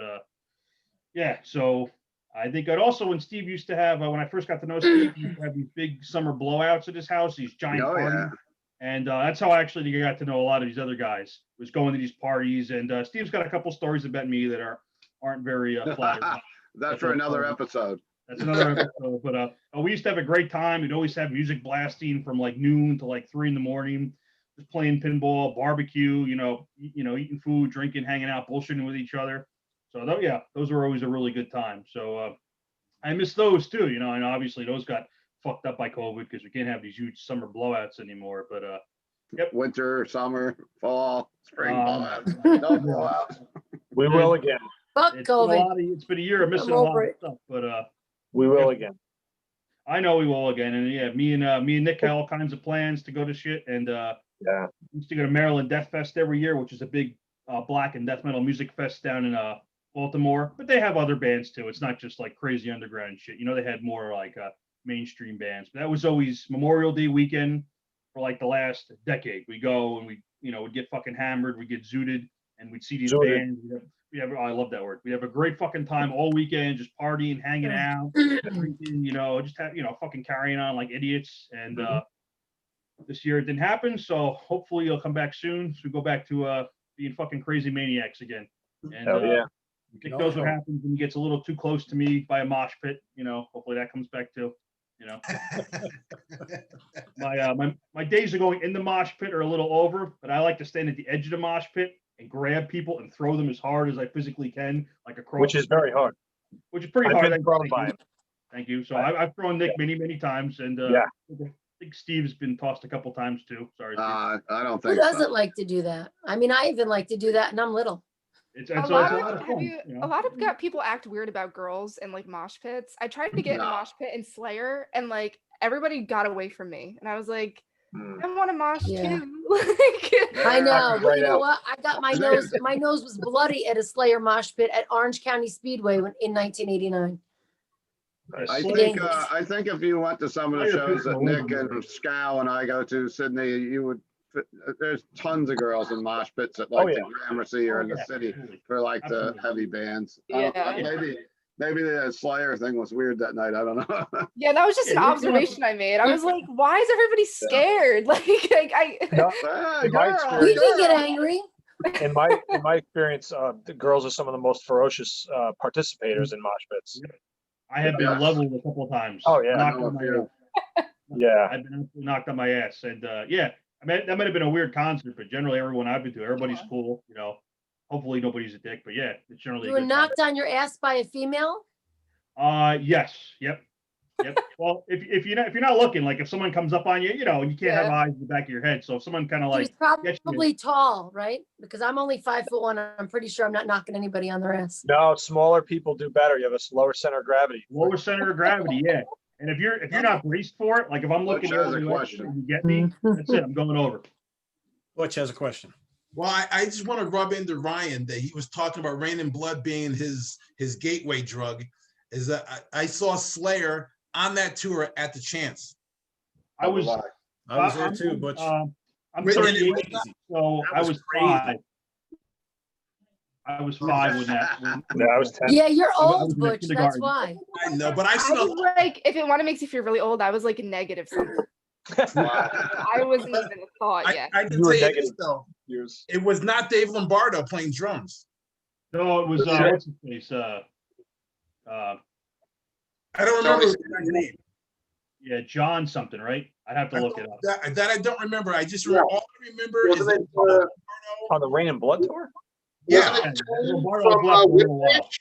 yeah. So I think I'd also, when Steve used to have, when I first got to know Steve, he used to have these big summer blowouts at his house, these giant parties. Yeah. And that's how I actually got to know a lot of these other guys. Was going to these parties, and Steve's got a couple stories about me that aren't very flattering. That's for another episode. That's another episode. But we used to have a great time. We'd always have music blasting from like noon to like 3 a.m, just playing pinball, barbecue, eating food, drinking, hanging out, bullshitting with each other. So those were always a really good time. So I miss those too, and obviously those got fucked up by COVID because we can't have these huge summer blowouts anymore. But yep. Winter, summer, fall, spring blowouts. No blowouts. We will again. Fuck COVID. It's been a year of missing a lot of stuff, but we will again. I know we will again. And yeah, me and Nick had all kinds of plans to go to shit, and we used to go to Maryland Death Fest every year, which is a big black and death metal music fest down in Baltimore. But they have other bands too. It's not just like crazy underground shit. They had more like mainstream bands. But that was always Memorial Day weekend for like the last decade. We go and we'd get fucking hammered, we'd get zooted, and we'd see these bands. I love that word. We have a great fucking time all weekend, just partying, hanging out, drinking, just fucking carrying on like idiots. And this year it didn't happen, so hopefully you'll come back soon. So we go back to being fucking crazy maniacs again. And Nick knows what happens when he gets a little too close to me by a mosh pit. Hopefully that comes back too. My days of going in the mosh pit are a little over, but I like to stand at the edge of the mosh pit and grab people and throw them as hard as I physically can, like across. Which is very hard. Which is pretty hard. By him. Thank you. So I've thrown Nick many times, and I think Steve's been tossed a couple times too. Sorry, Steve. I don't think. Who doesn't like to do that? I mean, I even like to do that, and I'm little. It's a lot of fun. A lot of people act weird about girls and like mosh pits. I tried to get in a mosh pit in Slayer, and like everybody got away from me, and I was like, I want to mosh too. I know. Well, you know what? I got my nose. My nose was bloody at a Slayer mosh pit at Orange County Speedway in 1989. I think if you went to some of the shows that Nick and Skow and I go to, Sydney, you would. There's tons of girls in mosh pits at like the Gramercy or in the city for like the heavy bands. Maybe the Slayer thing was weird that night. I don't know. Yeah, that was just an observation I made. I was like, why is everybody scared? We can get angry. In my experience, the girls are some of the most ferocious participators in mosh pits. I have been leveled a couple of times. Oh yeah, I've been absolutely knocked on my ass, and I mean that might have been a weird concert, but generally everyone I've been to, everybody's cool. Hopefully nobody's a dick, but yeah, it's generally. You were knocked on your ass by a female? Yes. Yep. Well, if you're not looking, like if someone comes up on you, and you can't have eyes in the back of your head. So if someone kind of like, she's probably tall, right? Because I'm only 5'1". I'm pretty sure I'm not knocking anybody on their ass. No, smaller people do better. You have a lower center of gravity. Lower center of gravity, yeah. And if you're not braced for it, like if I'm looking Butch has over a the question. and you get me, that's it. I'm going over. Butch has a question. Well, I just want to rub into Ryan that he was talking about Rain and Blood being his gateway drug. Is that I saw Slayer on that tour at the Chance. I was there too, Butch. I'm Wait, 38, crazy. so That I was was crazy. 5. I was 5 when that. Yeah, I was 10. Yeah, you're I was old, in Butch. That's kindergarten. why. I know, but I've I seen a was like, if it want to makes you feel really old, I was like a negative something. I wasn't even a thought yet. I can You were tell you negative this though. years. It was not Dave Lombardo playing drums. No, it was Sure. what's his face? I don't remember his name. Yeah, John something, right? I'd have to look it up. That I don't remember. I just remember all I remember is Wasn't it, Lombardo. On the Rain and Blood tour? Wasn't Yeah. it Lombardo from left for a little while. Whiplash?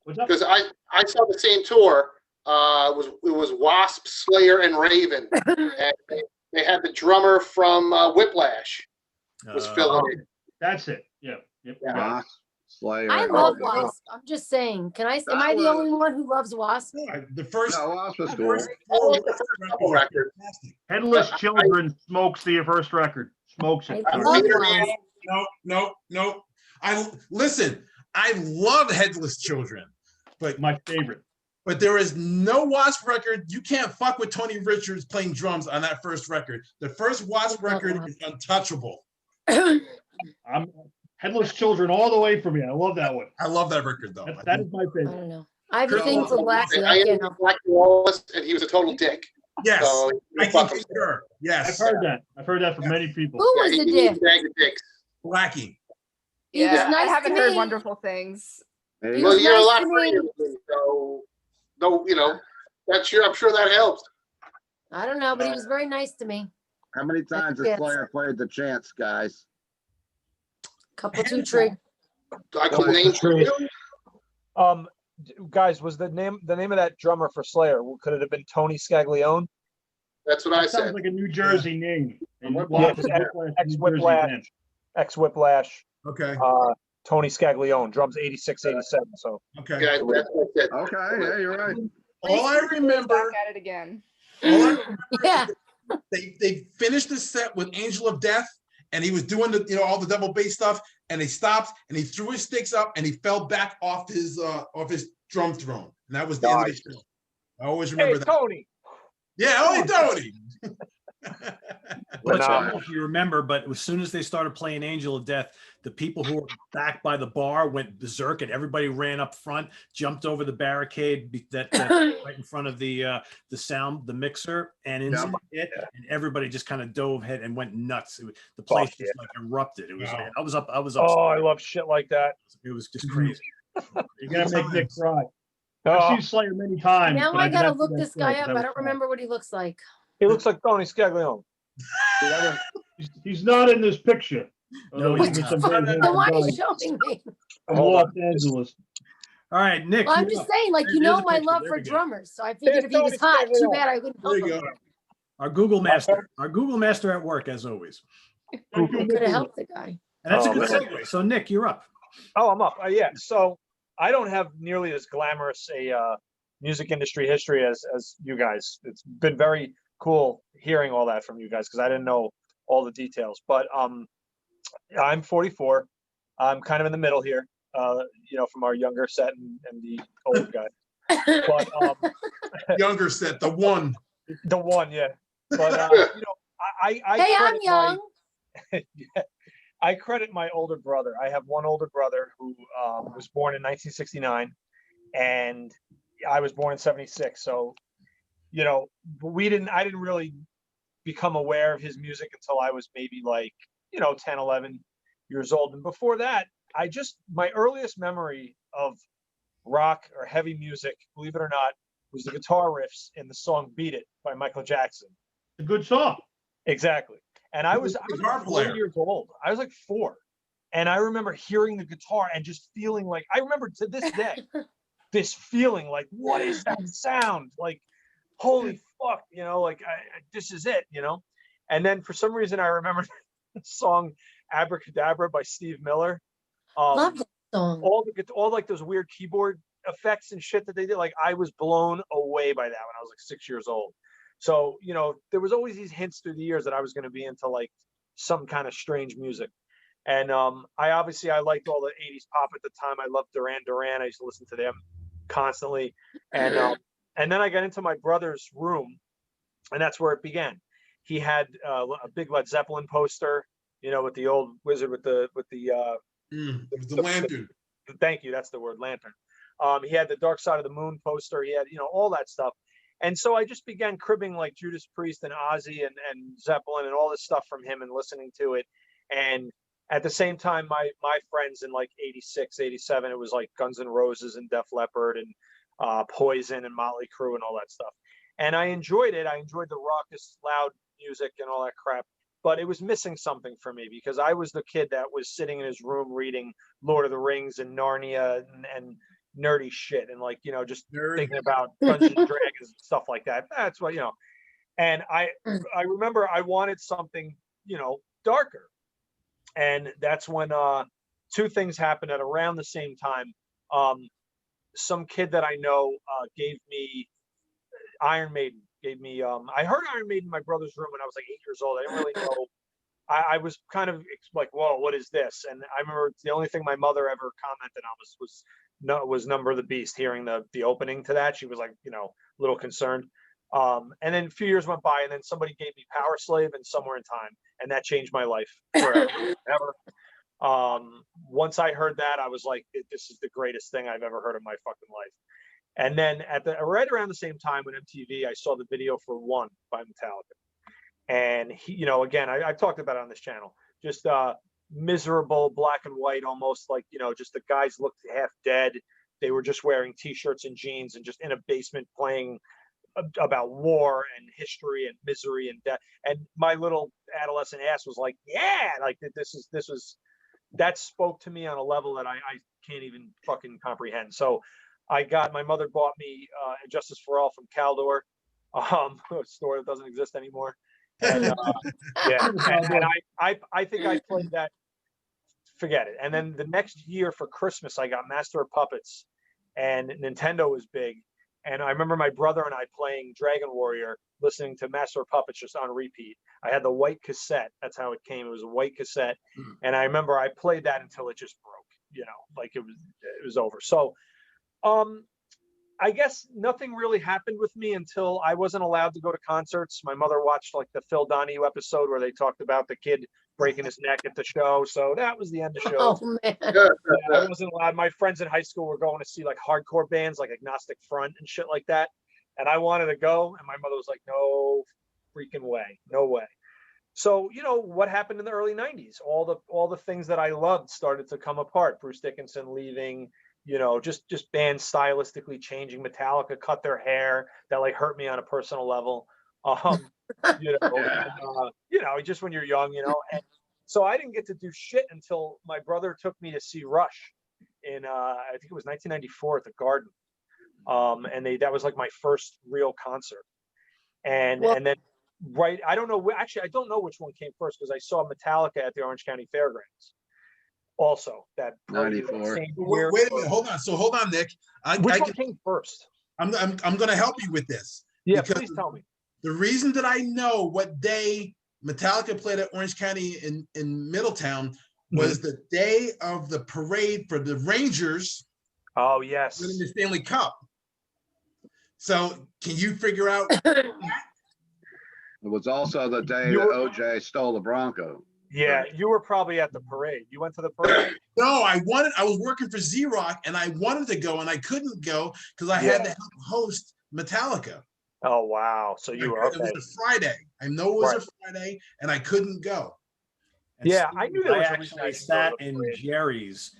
What's up? Because I saw the same tour. It was Wasp, Slayer, and Raven, and they had the drummer from Whiplash was filling it. That's it. Yeah. Yep. Yeah. Wasp, Slayer. I love yeah. Wasp. I'm just saying. Am I That the was- only one who loves Wasp? The first, No, Wasp was the cool. first I like the first couple records. fantastic. Headless Children smokes the first record. Smokes it. I I'm love Peter Wasp. No. I love Headless Children, My favorite. but there is no Wasp record. You can't fuck with Tony Richards playing drums on that first record. The first Wasp record is untouchable. I'm Headless Children all the way for me. I love that one. I love that record though. That is my I favorite. don't know. I have a Chris thing for Wallace. Blackie. I I can't interviewed help. Blackie Wallace, and he was a total dick. Yes, So I can concur. I've Yes, heard that. I've heard that from many people. Who was the he dick? was a bag of dicks. Blackie. He was Yeah, I nice haven't to heard me. wonderful things. There He you Well, was go. you're a nice lot to prettier me. than me, so no, I'm sure that helps. I don't know, but he was very nice to me. How many times has Yes. Slayer played the Chance, guys? Couple two tree. I could name True. two. Guys, was the name of that drummer for Slayer? Could it have been Tony Scaglione? That's what I That sounds said. like a New Jersey name. And Yeah, Whiplash is ex- Whiplash, ex- New Jersey Whiplash. band. Ex-Whiplash, Okay, Tony Scaglione, drums 86, 87. So okay. Yeah, that's what I said. Okay, yeah, you're right. All I remember, Back at it again. all I remember Yeah. they finished the set with Angel of Death, and he was doing all the double bass stuff, and they stopped and he threw his sticks up and he fell back off his drum throne, and that was the end of the show. I always remember that. Tony. Yeah, only Tony. Butch, I no. don't know if you remember, but as soon as they started playing Angel of Death, the people who were back by the bar went berserk, and everybody ran up front, jumped over the barricade that's right in front of the mixer, and into it, and everybody just kind of dove head and went nuts. The place yeah. just like erupted. It was Wow. like, I was up. Oh, I love shit like that. It was just crazy. You're gonna make Nick cry. Oh, I've seen Slayer many times. Now but I did gotta not see look that this show guy 'cause up. I I was don't five. remember what he looks like. he looks like Tony Scaglione. He's not in this picture. No, Although he's he was a not. very Then handsome why are guy you showing me? from Hold Los Angeles. All right, Nick. Well, I'm you're just up. saying, like, you There's know a my picture. love There for we go. drummers. So I figured if he was Tony hot, too Scaglione. bad I couldn't There help you him. go. Our Google master. Our Google master at work, as always. I could have helped the guy. And that's a Oh, good man. segue. So, Nick, you're up. Oh, I'm up. Yeah. So I don't have nearly as glamorous a music industry history as you guys. It's been very cool hearing all that from you guys because I didn't know all the details. But I'm 44. I'm kind of in the middle here. From our younger set and the old guy. But Younger set, the one. the one, yeah. But I Hey, I'm credit young. I credit my older brother. I have one older brother who was born in 1969, and I was born in 76. So, I didn't really become aware of his music until I was maybe 10, 11 years old. And before that, my earliest memory of rock or heavy music, believe it or not, was the guitar riffs in the song "Beat It" by Michael Jackson. A good song. Exactly. And I was Guitar like 4 player. years old. I was like 4. And I remember hearing the guitar and just feeling like, I remember to this day, this feeling like, what is that sound? Like, holy fuck, this is it, And then for some reason, I remember the song Abracadabra by Steve Miller. Love that song. All like those weird keyboard effects and shit that they did, like I was blown away by that when I was like 6 years old. So, you know, there was always these hints through the years that I was going to be into like some kind of strange music. And I liked all the 80s pop at the time. I loved Duran Duran. I used to listen to them constantly. And then I got into my brother's room, and that's where it began. He had a big Led Zeppelin poster, you know, with the old wizard with the lantern. Thank you. That's the word, lantern. He had the Dark Side of the Moon poster. He had, you know, all that stuff. And so I just began cribbing like Judas Priest and Ozzy and Zeppelin and all this stuff from him and listening to it. And at the same time, my friends in like 86, 87, it was like Guns N' Roses and Def Leppard and Poison and Motley Crue and all that stuff. And I enjoyed it. I enjoyed the raucous, loud music and all that crap. But it was missing something for me because I was the kid that was sitting in his room reading Lord of the Rings and Narnia and nerdy shit and like, you know, just thinking about Dungeons and Dragons and stuff like that. That's what, you know. And I remember I wanted something, you know, darker. And that's when two things happened at around the same time. Some kid that I know gave me Iron Maiden. I heard Iron Maiden in my brother's room when I was like 8 years old. I didn't really know. I was kind of like, whoa, what is this? And I remember the only thing my mother ever commented on was Number of the Beast. Hearing the opening to that, she was like, you know, a little concerned. And then a few years went by, and then somebody gave me Power Slave and Somewhere in Time, and that changed my life forever. Once I heard that, I was like, this is the greatest thing I've ever heard in my fucking life. And then right around the same time on MTV, I saw the video for One by Metallica. And he, you know, again, I've talked about it on this channel, just miserable, black and white, almost like, you know, just the guys looked half dead. They were just wearing t-shirts and jeans and just in a basement playing about war and history and misery and death. And my little adolescent ass was like, yeah, like that spoke to me on a level that I can't even fucking comprehend. So my mother bought me Justice for All from Caldor, a store that doesn't exist anymore. And yeah, and I think I played that, forget it. And then the next year for Christmas, I got Master of Puppets, and Nintendo was big. And I remember my brother and I playing Dragon Warrior, listening to Master of Puppets just on repeat. I had the white cassette. That's how it came. It was a white cassette. And I remember I played that until it just broke, you know, like it was over. So, I guess nothing really happened with me until I wasn't allowed to go to concerts. My mother watched like the Phil Donahue episode where they talked about the kid breaking his neck at the show. So that was the end of shows. Oh man. I wasn't allowed. My friends in high school were going to see like hardcore bands like Agnostic Front and shit like that. And I wanted to go. And my mother was like, no freaking way. No way. So, you know, what happened in the early 90s? All the things that I loved started to come apart. Bruce Dickinson leaving, you know, just bands stylistically changing. Metallica cut their hair. That like hurt me on a personal level. You know, just when you're young, you know. And so I didn't get to do shit until my brother took me to see Rush in I think it was 1994 at the Garden. And that was like my first real concert. And then I don't know which one came first because I saw Metallica at the Orange County Fairgrounds. Also, that 94. Wait a minute, hold on, Nick. Which one came first? I'm going to help you with this. Yeah, please tell me. The reason that I know what day Metallica played at Orange County in Middletown was the day of the parade for the Rangers. Oh yes, winning the Stanley Cup. So can you figure out that? It was also the day that OJ stole the Bronco. Yeah, right. You were probably at the parade. You went to the parade? No, I was working for Z-Rock and I wanted to go and I couldn't go because I had to help host Metallica. Oh, wow. So you were okay. It was a Friday. I know it was a Friday and I couldn't go. And yeah, I knew there was actually sat in Jerry's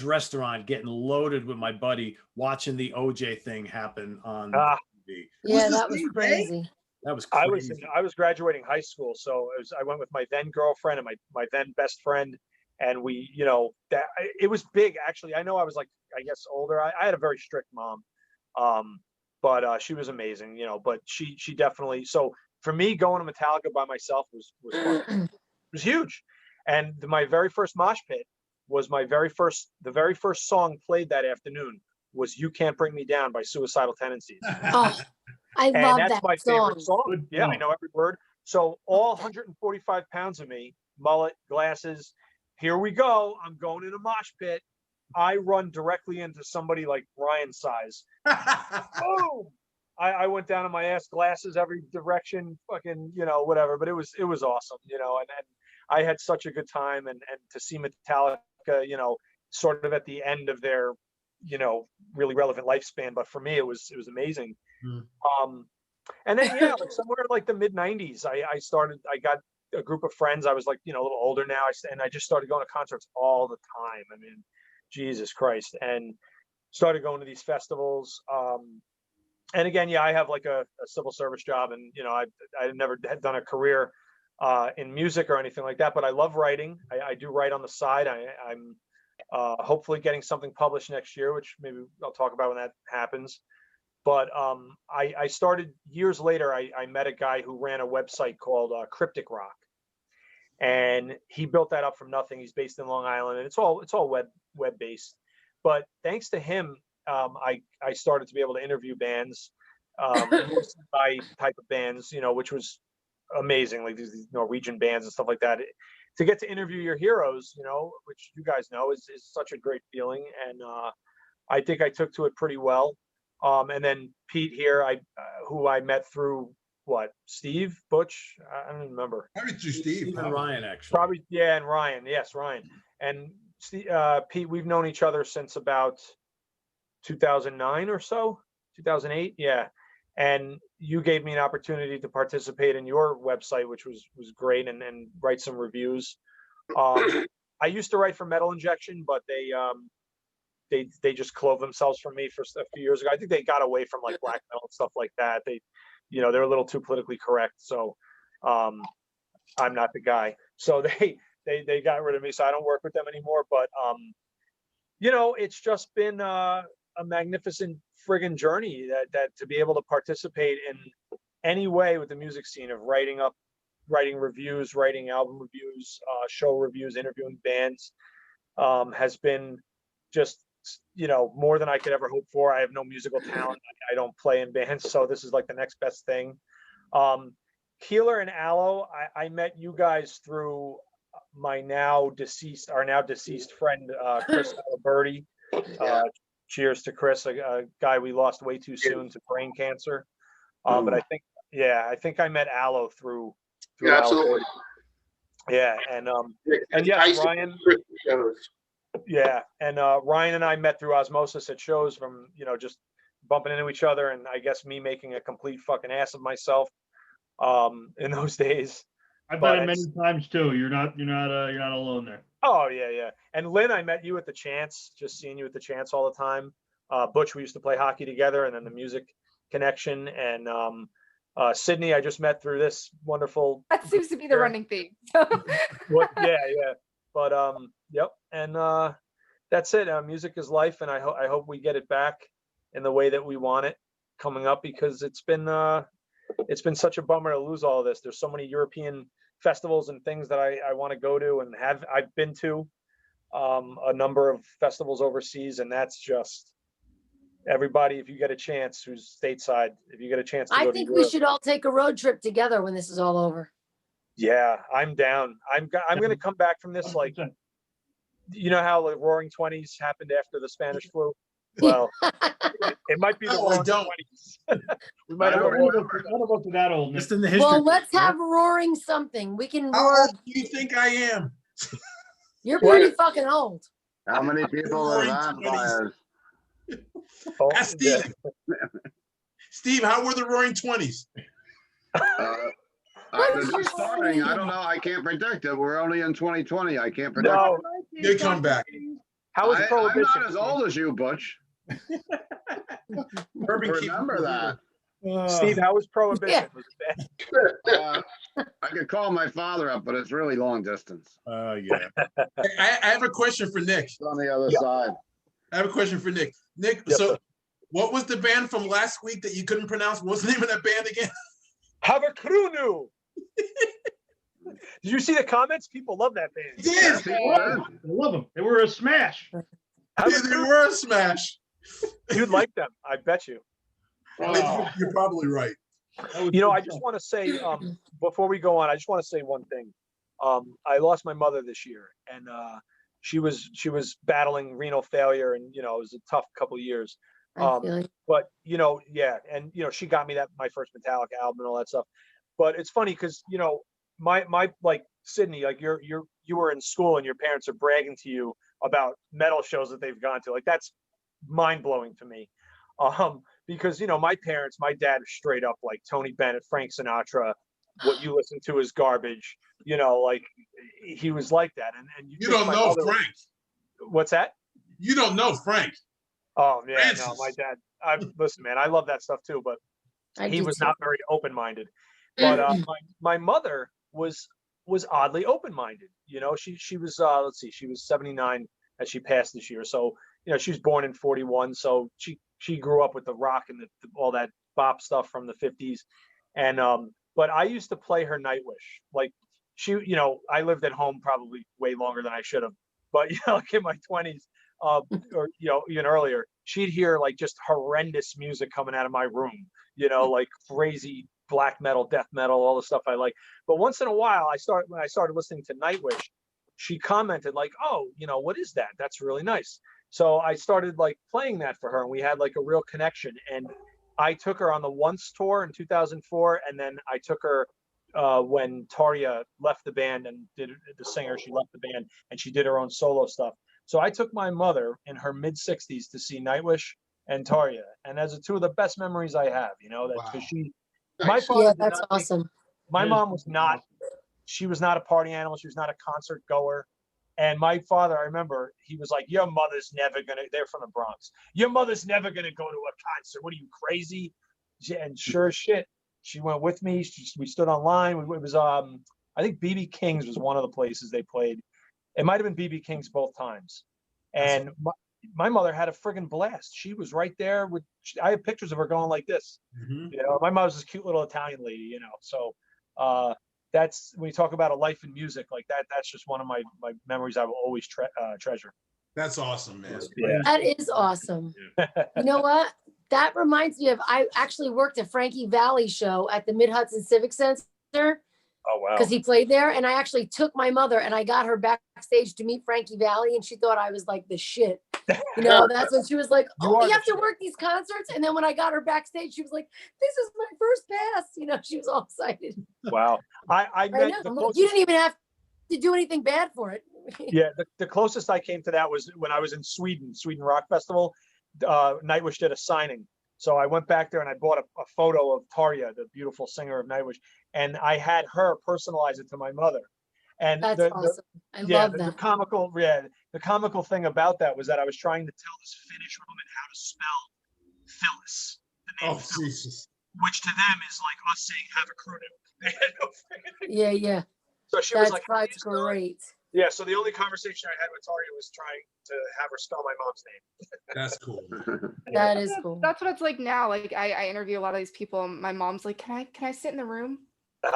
restaurant getting loaded with my buddy watching the OJ thing happen on TV. Yeah, that was crazy. That was crazy. I was graduating high school, so I went with my then girlfriend and my then best friend, and we, you know, that it was big actually. I know I was like, I guess older. I had a very strict mom, but she was amazing, you know. But she definitely. So for me, going to Metallica by myself was fun. It was huge, and my very first mosh pit was the very first song played that afternoon was "You Can't Bring Me Down" by Suicidal Tendencies. Oh, I And love that's that my song. favorite song. Good Yeah, I song. know every word. So all 145 pounds of me, mullet, glasses, here we go. I'm going in a mosh pit. I run directly into somebody like Ryan size. Boom! I went down on my ass, glasses every direction, fucking, whatever. But it was awesome, and I had such a good time, and to see Metallica, sort of at the end of their, really relevant lifespan. But for me, it was amazing. And then like somewhere like the mid '90s, I got a group of friends. I was like, a little older now, and I just started going to concerts all the time. I mean, Jesus Christ, and started going to these festivals. And again, I have like a civil service job, and I never had done a career in music or anything like that. But I love writing. I do write on the side. I'm hopefully getting something published next year, which maybe I'll talk about when that happens. But I started years later. I met a guy who ran a website called Cryptic Rock, and he built that up from nothing. He's based in Long Island, and it's all web based. But thanks to him, I started to be able to interview bands, mostly my type of bands, which was amazing, like these Norwegian bands and stuff like that. To get to interview your heroes, which you guys know is such a great feeling, and I think I took to it pretty well. And then Pete here, who I met through Steve, Butch, I don't even remember. I met you, Steve. And Ryan, actually. Probably, yeah, and Ryan, yes, Ryan, and Pete. We've known each other since about 2009 or so, 2008, yeah. And you gave me an opportunity to participate in your website, which was great, and write some reviews. I used to write for Metal Injection, but they just clove themselves from me for a few years ago. I think they got away from like black metal and stuff like that. They're a little too politically correct, so I'm not the guy. So they got rid of me, so I don't work with them anymore. But it's just been a magnificent friggin' journey that to be able to participate in any way with the music scene of writing reviews, writing album reviews, show reviews, interviewing bands, has been just more than I could ever hope for. I have no musical talent. I don't play in bands, so this is like the next best thing. Keeler and Aloe, I met you guys through my now deceased friend, Chris Aliberti. Cheers to Chris, a guy we lost way too soon to brain cancer. But I think I met Aloe through Yeah, absolutely. Yeah, and yes, Ryan. Yeah, and Ryan and I met through osmosis at shows from just bumping into each other, and I guess me making a complete fucking ass of myself in those days. I've met him many times too. You're not alone there. Oh yeah. And Lynn, I met you at the Chance, just seeing you at the Chance all the time. Butch, we used to play hockey together, and then the music connection. And Sydney, I just met through this wonderful. That seems to be the running theme. Yeah. But yep. And that's it. Music is life, and I hope we get it back in the way that we want it coming up, because it's been such a bummer to lose all of this. There's so many European festivals and things that I want to go to, and I've been to a number of festivals overseas, and that's just everybody. If you get a chance, who's stateside, if you get a chance to go I think to we Europe, should all take a road trip together when this is all over. yeah, I'm down. I'm going to come back from this like, how the Roaring '20s happened after the Spanish flu. Well, it might be the Roaring '20s. We might have None of us are that old. Just in the history. Well, let's have roaring something. We can How roar. old do you think I am? You're pretty fucking old. How many people are vampires? Ask Steve. Steve, how were the Roaring '20s? It's starting. I don't know. I can't predict it. We're only in 2020. I can't predict No, it. They come back. how was I'm Prohibition? not as old as you, Butch. Remember that. Steve, how was Prohibition? Yeah. Was it bad? I could call my father up, but it's really long distance. Yeah. I have a question for Nick. It's on the other side. I have a question for Nick. Nick, Yes, so sir. what was the band from last week that you couldn't pronounce? What's the name of that band again? Havakrunu. Did you see the comments? People love that band. Yes, People did. I love them. They were a smash. they were a smash. You'd like them, I bet you. You're probably right. You know, I just want to say, before we go on, I just want to say one thing. I lost my mother this year, and she was battling renal failure, and you know, it was a tough couple of years. I feel like But you know, yeah, and you know, she got me my first Metallica album and all that stuff. But it's funny because you know, my like Sydney, like you were in school and your parents are bragging to you about metal shows that they've gone to. Like that's mind blowing to me. Because you know, my parents, my dad is straight up like Tony Bennett, Frank Sinatra. What you listen to is garbage. You know, like he was like that. And You don't know Frank. What's that? You don't know Frank. Oh yeah, Francis. no, my dad. Listen, man, I love that stuff too, but he was not very open-minded. But my mother was oddly open-minded. You know, she was let's see, she was 79 as she passed this year. So you know, she was born in 41, so she grew up with the rock and all that bop stuff from the 50s. And but I used to play her Nightwish. Like she, you know, I lived at home probably way longer than I should have. But you know, like in my 20s, or you know, even earlier, she'd hear like just horrendous music coming out of my room. You know, like crazy black metal, death metal, all the stuff I like. But once in a while, when I started listening to Nightwish, she commented like, "Oh, you know, what is that? That's really nice." So I started like playing that for her, and we had like a real connection. And I took her on the Once tour in 2004, and then I took her when Tarja left the band and the singer, she left the band and she did her own solo stuff. So I took my mother in her mid 60s to see Nightwish and Tarja, and those are two of the best memories I have. You know, that because my father yeah, did that's not awesome. my mom was not. She was not a party animal. She was not a concert goer. And my father, I remember, he was like, "Your mother's never gonna." They're from the Bronx. "Your mother's never gonna go to a concert. What are you, crazy?" And sure as shit, she went with me. We stood on line. It was I think BB King's was one of the places they played. It might have been BB King's both times. And my mother had a friggin' blast. She was right there with. I have pictures of her going like this. You know, my mother's this cute little Italian lady. You know, so. That's when you talk about a life in music like that. That's just one of my memories I will always treasure. That's awesome, man. Yeah. That is awesome. You know what? That reminds me of, I actually worked at Frankie Valli show at the Mid-Hudson Civic Center. Oh, wow. Because he played there. And I actually took my mother and I got her backstage to meet Frankie Valli. And she thought I was like the shit. You know, that's when she was like, "Oh, you have to work these concerts." And then when I got her backstage, she was like, "This is my first pass." You know, she was all excited. Wow. I met know. Like, you didn't even have to do anything bad for it. Yeah. The closest I came to that was when I was in Sweden Rock Festival. Nightwish did a signing. So I went back there and I bought a photo of Tarja, the beautiful singer of Nightwish. And I had her personalize it to my mother. And that's awesome. I love that. The comical thing about that was that I was trying to tell this Finnish woman how to spell Phyllis, the name Phyllis, Jesus. Which to them is like us saying "have a crew." They had no freaking. Yeah. So she was like, "That's great." Yeah. So the only conversation I had with Tarja was trying to have her spell my mom's name. That's cool. That is cool. That's what it's like now. Like I interview a lot of these people. And my mom's like, "Can I sit in the room? Can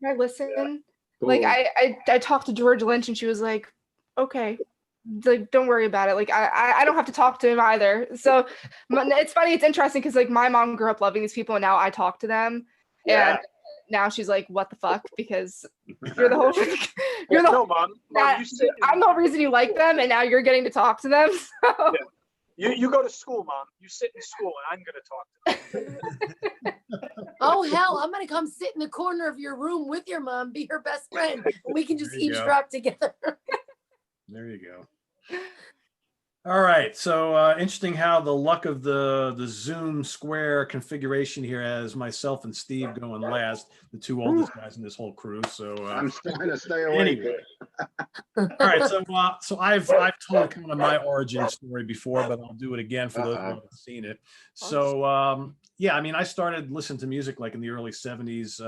I listen?" Yeah. Cool. Like I talked to George Lynch and she was like, "Okay, like don't worry about it. Like I don't have to talk to him either." So it's funny. It's interesting because like my mom grew up loving these people and now I talk to them, and now she's like, "What the fuck?" Because you're the whole. You're the no, mom. I'm the whole reason you like them, and now you're getting to talk to them. So. Yeah. You go to school, Mom. You sit in school, and I'm going to talk to them. Oh hell, I'm gonna come sit in the corner of your room with your mom, be her best friend, and we can just eavesdrop together. There you go. All right, so interesting how the luck of the Zoom square configuration here has myself and Steve going last, the two oldest guys in this whole crew. So I'm trying to stay away. Anyway. All right, so I've told kind of my origin story before, but I'll do it again for those who haven't seen it. So yeah, I mean, I started listening to music like in the early 70s.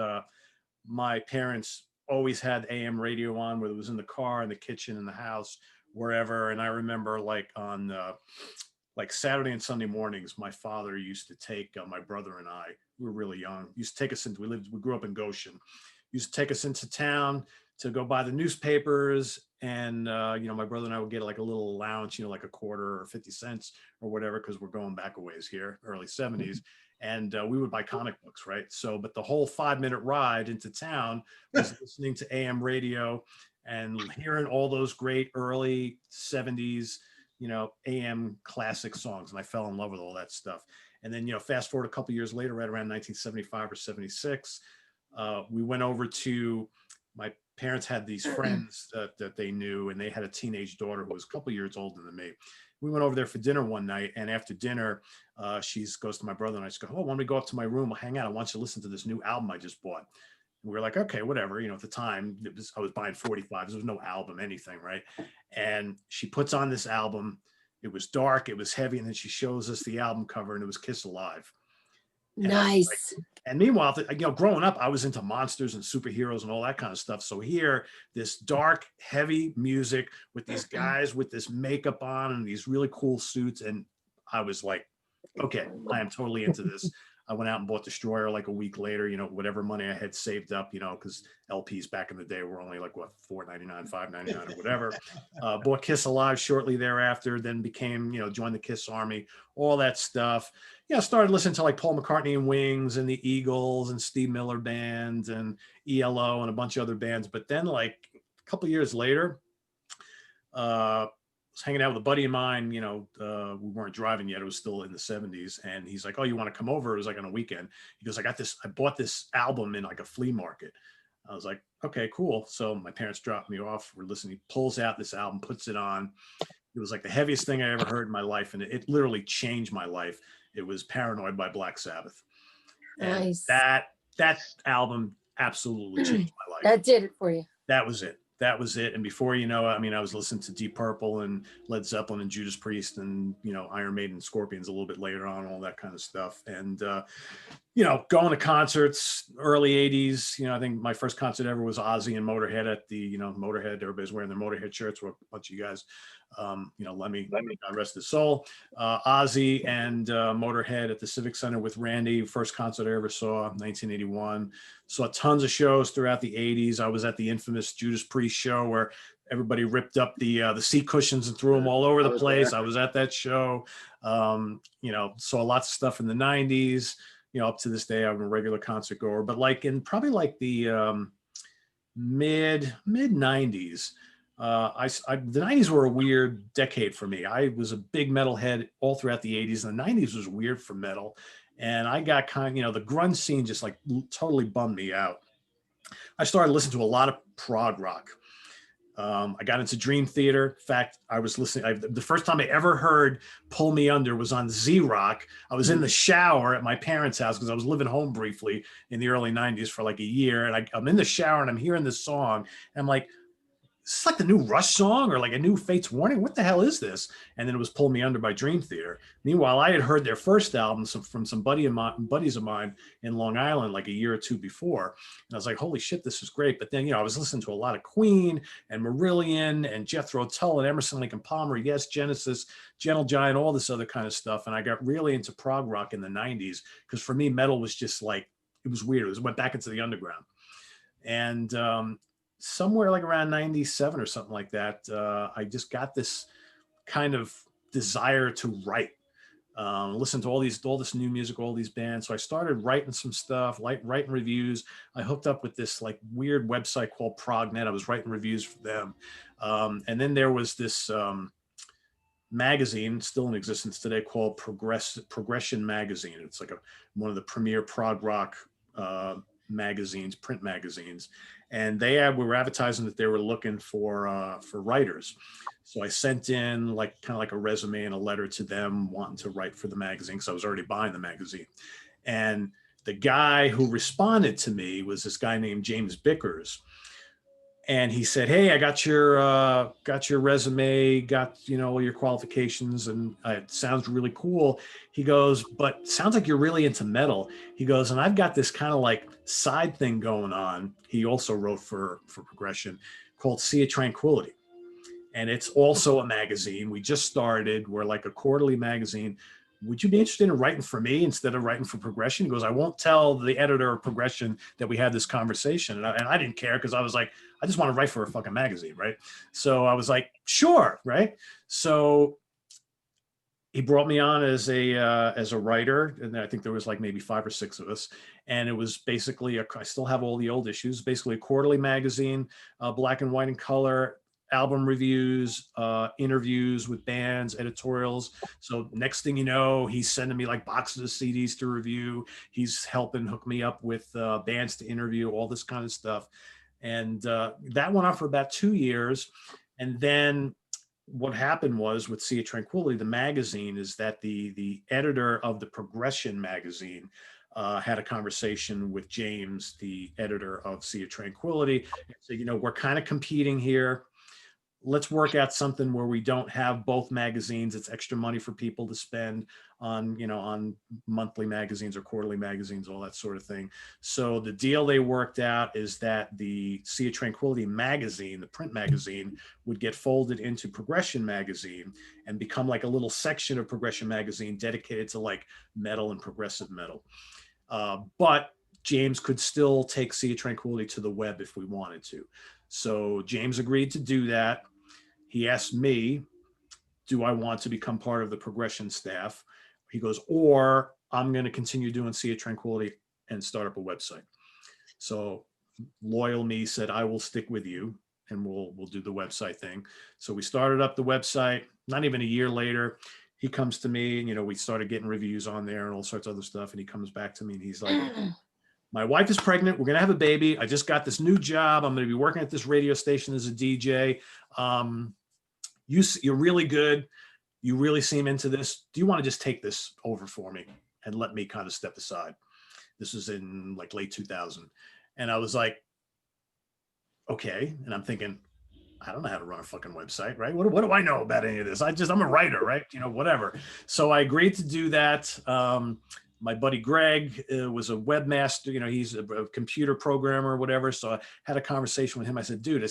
My parents always had AM radio on, whether it was in the car, in the kitchen, in the house, wherever. And I remember like on like Saturday and Sunday mornings, my father used to take my brother and I, we were really young, used to take us into, we grew up in Goshen, used to take us into town to go buy the newspapers And, my brother and I would get like a little allowance, like a quarter or 50 cents or whatever, because we're going back a ways here, early 70s. And we would buy comic books, right? So, but the whole 5-minute ride into town was listening to AM radio and hearing all those great early 70s, AM classic songs. And I fell in love with all that stuff. And then, fast forward a couple years later, right around 1975 or 76, we went over to, my parents had these friends that they knew, and they had a teenage daughter who was a couple years older than me. We went over there for dinner one night, and after dinner, she goes to my brother and I just go, "Oh, why don't we go up to my room? We'll hang out. I want you to listen to this new album I just bought." And we were like, "Okay, whatever." At the time, I was buying 45s. There was no album, anything, right? And she puts on this album. It was dark, it was heavy, and then she shows us the album cover, and it was Kiss Alive. And Nice. and meanwhile, growing up, I was into monsters and superheroes and all that kind of stuff. So here, this dark, heavy music with these guys with this makeup on and these really cool suits. And I was like, okay, I am totally into this. I went out and bought Destroyer like a week later, whatever money I had saved up, because LPs back in the day were only like, what, $4.99, $5.99 or whatever. Bought Kiss Alive shortly thereafter, then became, joined the Kiss Army, all that stuff. Started listening to like Paul McCartney and Wings and the Eagles and Steve Miller Band and ELO and a bunch of other bands. But then like a couple of years later, was hanging out with a buddy of mine, we weren't driving yet. It was still in the 70s. And he's like, "Oh, you want to come over?" It was like on a weekend. He goes, I bought this album in like a flea market. I was like, "Okay, cool." So my parents dropped me off. We're listening. He pulls out this album, puts it on. It was like the heaviest thing I ever heard in my life. And it literally changed my life. It was Paranoid by Black Sabbath. And Nice. that album absolutely changed my life. That did it for you. That was it. That was it. And before I was listening to Deep Purple and Led Zeppelin and Judas Priest and, Iron Maiden, Scorpions a little bit later on, all that kind of stuff. And, going to concerts, early 80s, I think my first concert ever was Ozzy and Motorhead at the, Motorhead, everybody's wearing their Motorhead shirts, were a bunch of you guys, Lemmy, God rest his soul. Ozzy and Motorhead at the Civic Center with Randy, first concert I ever saw, 1981. Saw tons of shows throughout the 80s. I was at the infamous Judas Priest show where everybody ripped up the seat cushions and threw them all over the place. I was at that show. Saw lots of stuff in the 90s. Up to this day, I'm a regular concert goer. But like in probably like the mid 90s, the 90s were a weird decade for me. I was a big metalhead all throughout the 80s, and the 90s was weird for metal. And I got the grunge scene just like totally bummed me out. I started listening to a lot of prog rock. I got into Dream Theater. In fact, I was listening. The first time I ever heard Pull Me Under was on Z-Rock. I was in the shower at my parents' house because I was living home briefly in the early 90s for like a year. And I'm in the shower and I'm hearing this song. And I'm like, is this like the new Rush song or like a new Fates Warning? What the hell is this? And then it was Pull Me Under by Dream Theater. Meanwhile, I had heard their first album from some buddies of mine in Long Island like a year or two before. And I was like, holy shit, this is great. But then, I was listening to a lot of Queen and Marillion and Jethro Tull and Emerson, Lake and Palmer, Yes, Genesis, Gentle Giant, all this other kind of stuff. And I got really into prog rock in the 90s because for me, metal was just like, it was weird. It went back into the underground. And somewhere like around 97 or something like that, I just got this kind of desire to write, listen to all this new music, all these bands. So I started writing some stuff, like writing reviews. I hooked up with this like weird website called Prognet. I was writing reviews for them. And then there was this magazine still in existence today called Progression Magazine. It's like one of the premier prog rock magazines, print magazines. And they were advertising that they were looking for writers. So I sent in like kind of like a resume and a letter to them wanting to write for the magazine because I was already buying the magazine. And the guy who responded to me was this guy named James Bickers. And he said, "Hey, I got your resume, got all your qualifications, and it sounds really cool." He goes, "But sounds like you're really into metal." He goes, "And I've got this kind of like side thing going on." He also wrote for Progression called Sea of Tranquility, and it's also a magazine. We just started. We're like a quarterly magazine. would you be interested in writing for me instead of writing for Progression? He goes, I won't tell the editor of Progression that we had this conversation. And I didn't care because I was like, I just want to write for a fucking magazine, right? So I was like, sure, right? So he brought me on as a writer, and I think there was like maybe 5 or 6 of us, and it was basically I still have all the old issues, basically a quarterly magazine, black and white and color, album reviews, interviews with bands, editorials. So next thing you know, he's sending me like boxes of CDs to review. He's helping hook me up with bands to interview, all this kind of stuff. And that went on for about 2 years. And then what happened was with Sea of Tranquility, the magazine, is that the editor of the Progression magazine had a conversation with James, the editor of Sea of Tranquility, and said, you know, we're kind of competing here. Let's work out something where we don't have both magazines. It's extra money for people to spend on, you know, on monthly magazines or quarterly magazines, all that sort of thing. So the deal they worked out is that the Sea of Tranquility magazine, the print magazine, would get folded into Progression magazine and become like a little section of Progression magazine dedicated to like metal and progressive metal. But James could still take Sea of Tranquility to the web if we wanted to. So James agreed to do that. He asked me, do I want to become part of the Progression staff? He goes, or I'm going to continue doing Sea of Tranquility and start up a website. So loyal me said, I will stick with you and we'll do the website thing. So we started up the website. Not even a year later, he comes to me and, you know, we started getting reviews on there and all sorts of other stuff. And he comes back to me and he's like, my wife is pregnant. We're going to have a baby. I just got this new job. I'm going to be working at this radio station as a DJ. You're really good. You really seem into this. Do you want to just take this over for me and let me kind of step aside? This was in like late 2000. And I was like, okay. And I'm thinking, I don't know how to run a fucking website, right? What do I know about any of this? I'm a writer, right? You know, whatever. So I agreed to do that. My buddy Greg was a webmaster, you know, he's a computer programmer or whatever. So I had a conversation with him. I said, dude,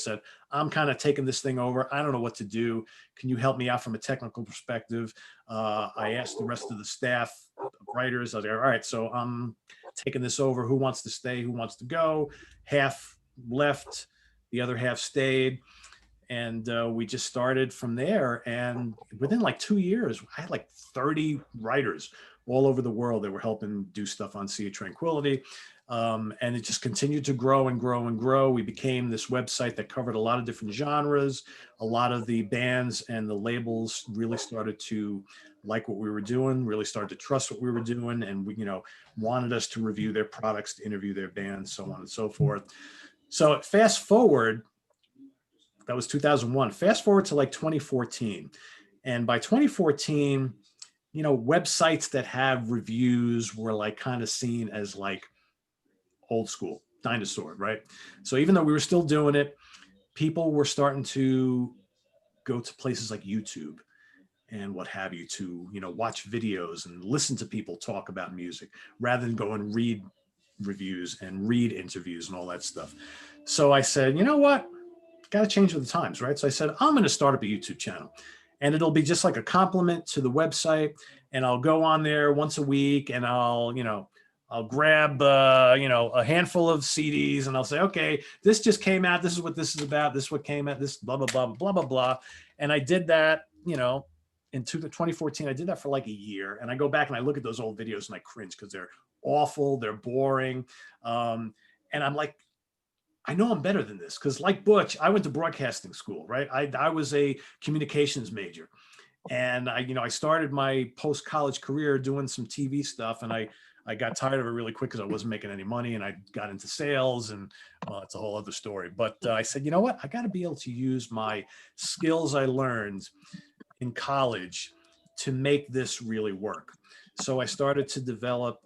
I'm kind of taking this thing over. I don't know what to do. Can you help me out from a technical perspective? I asked the rest of the staff of writers. I was like, all right, so I'm taking this over. Who wants to stay? Who wants to go? Half left, the other half stayed. And we just started from there. And within like 2 years, I had like 30 writers all over the world that were helping do stuff on Sea of Tranquility. And it just continued to grow and grow and grow. We became this website that covered a lot of different genres. A lot of the bands and the labels really started to like what we were doing, really started to trust what we were doing. And we, you know, wanted us to review their products, to interview their bands, so on and so forth. So fast forward, that was 2001. Fast forward to like 2014. And by 2014, you know, websites that have reviews were like kind of seen as like old school, dinosaur, right? So even though we were still doing it, people were starting to go to places like YouTube and what have you to, you know, watch videos and listen to people talk about music rather than go and read reviews and read interviews and all that stuff. So I said, you know what? Got to change with the times, right? So I said, I'm going to start up a YouTube channel and it'll be just like a compliment to the website. And I'll go on there once a week and I'll grab, a handful of CDs and I'll say, okay, this just came out. This is what this is about. This is what came out. This blah, blah, blah, blah, blah, blah. And I did that, you know, in 2014, I did that for like a year. And I go back and I look at those old videos and I cringe because they're awful. They're boring. And I'm like, I know I'm better than this because like Butch, I went to broadcasting school, right? I was a communications major. And I started my post-college career doing some TV stuff. And I got tired of it really quick because I wasn't making any money and I got into sales and well, it's a whole other story. But I said, you know what? I got to be able to use my skills I learned in college to make this really work. So I started to develop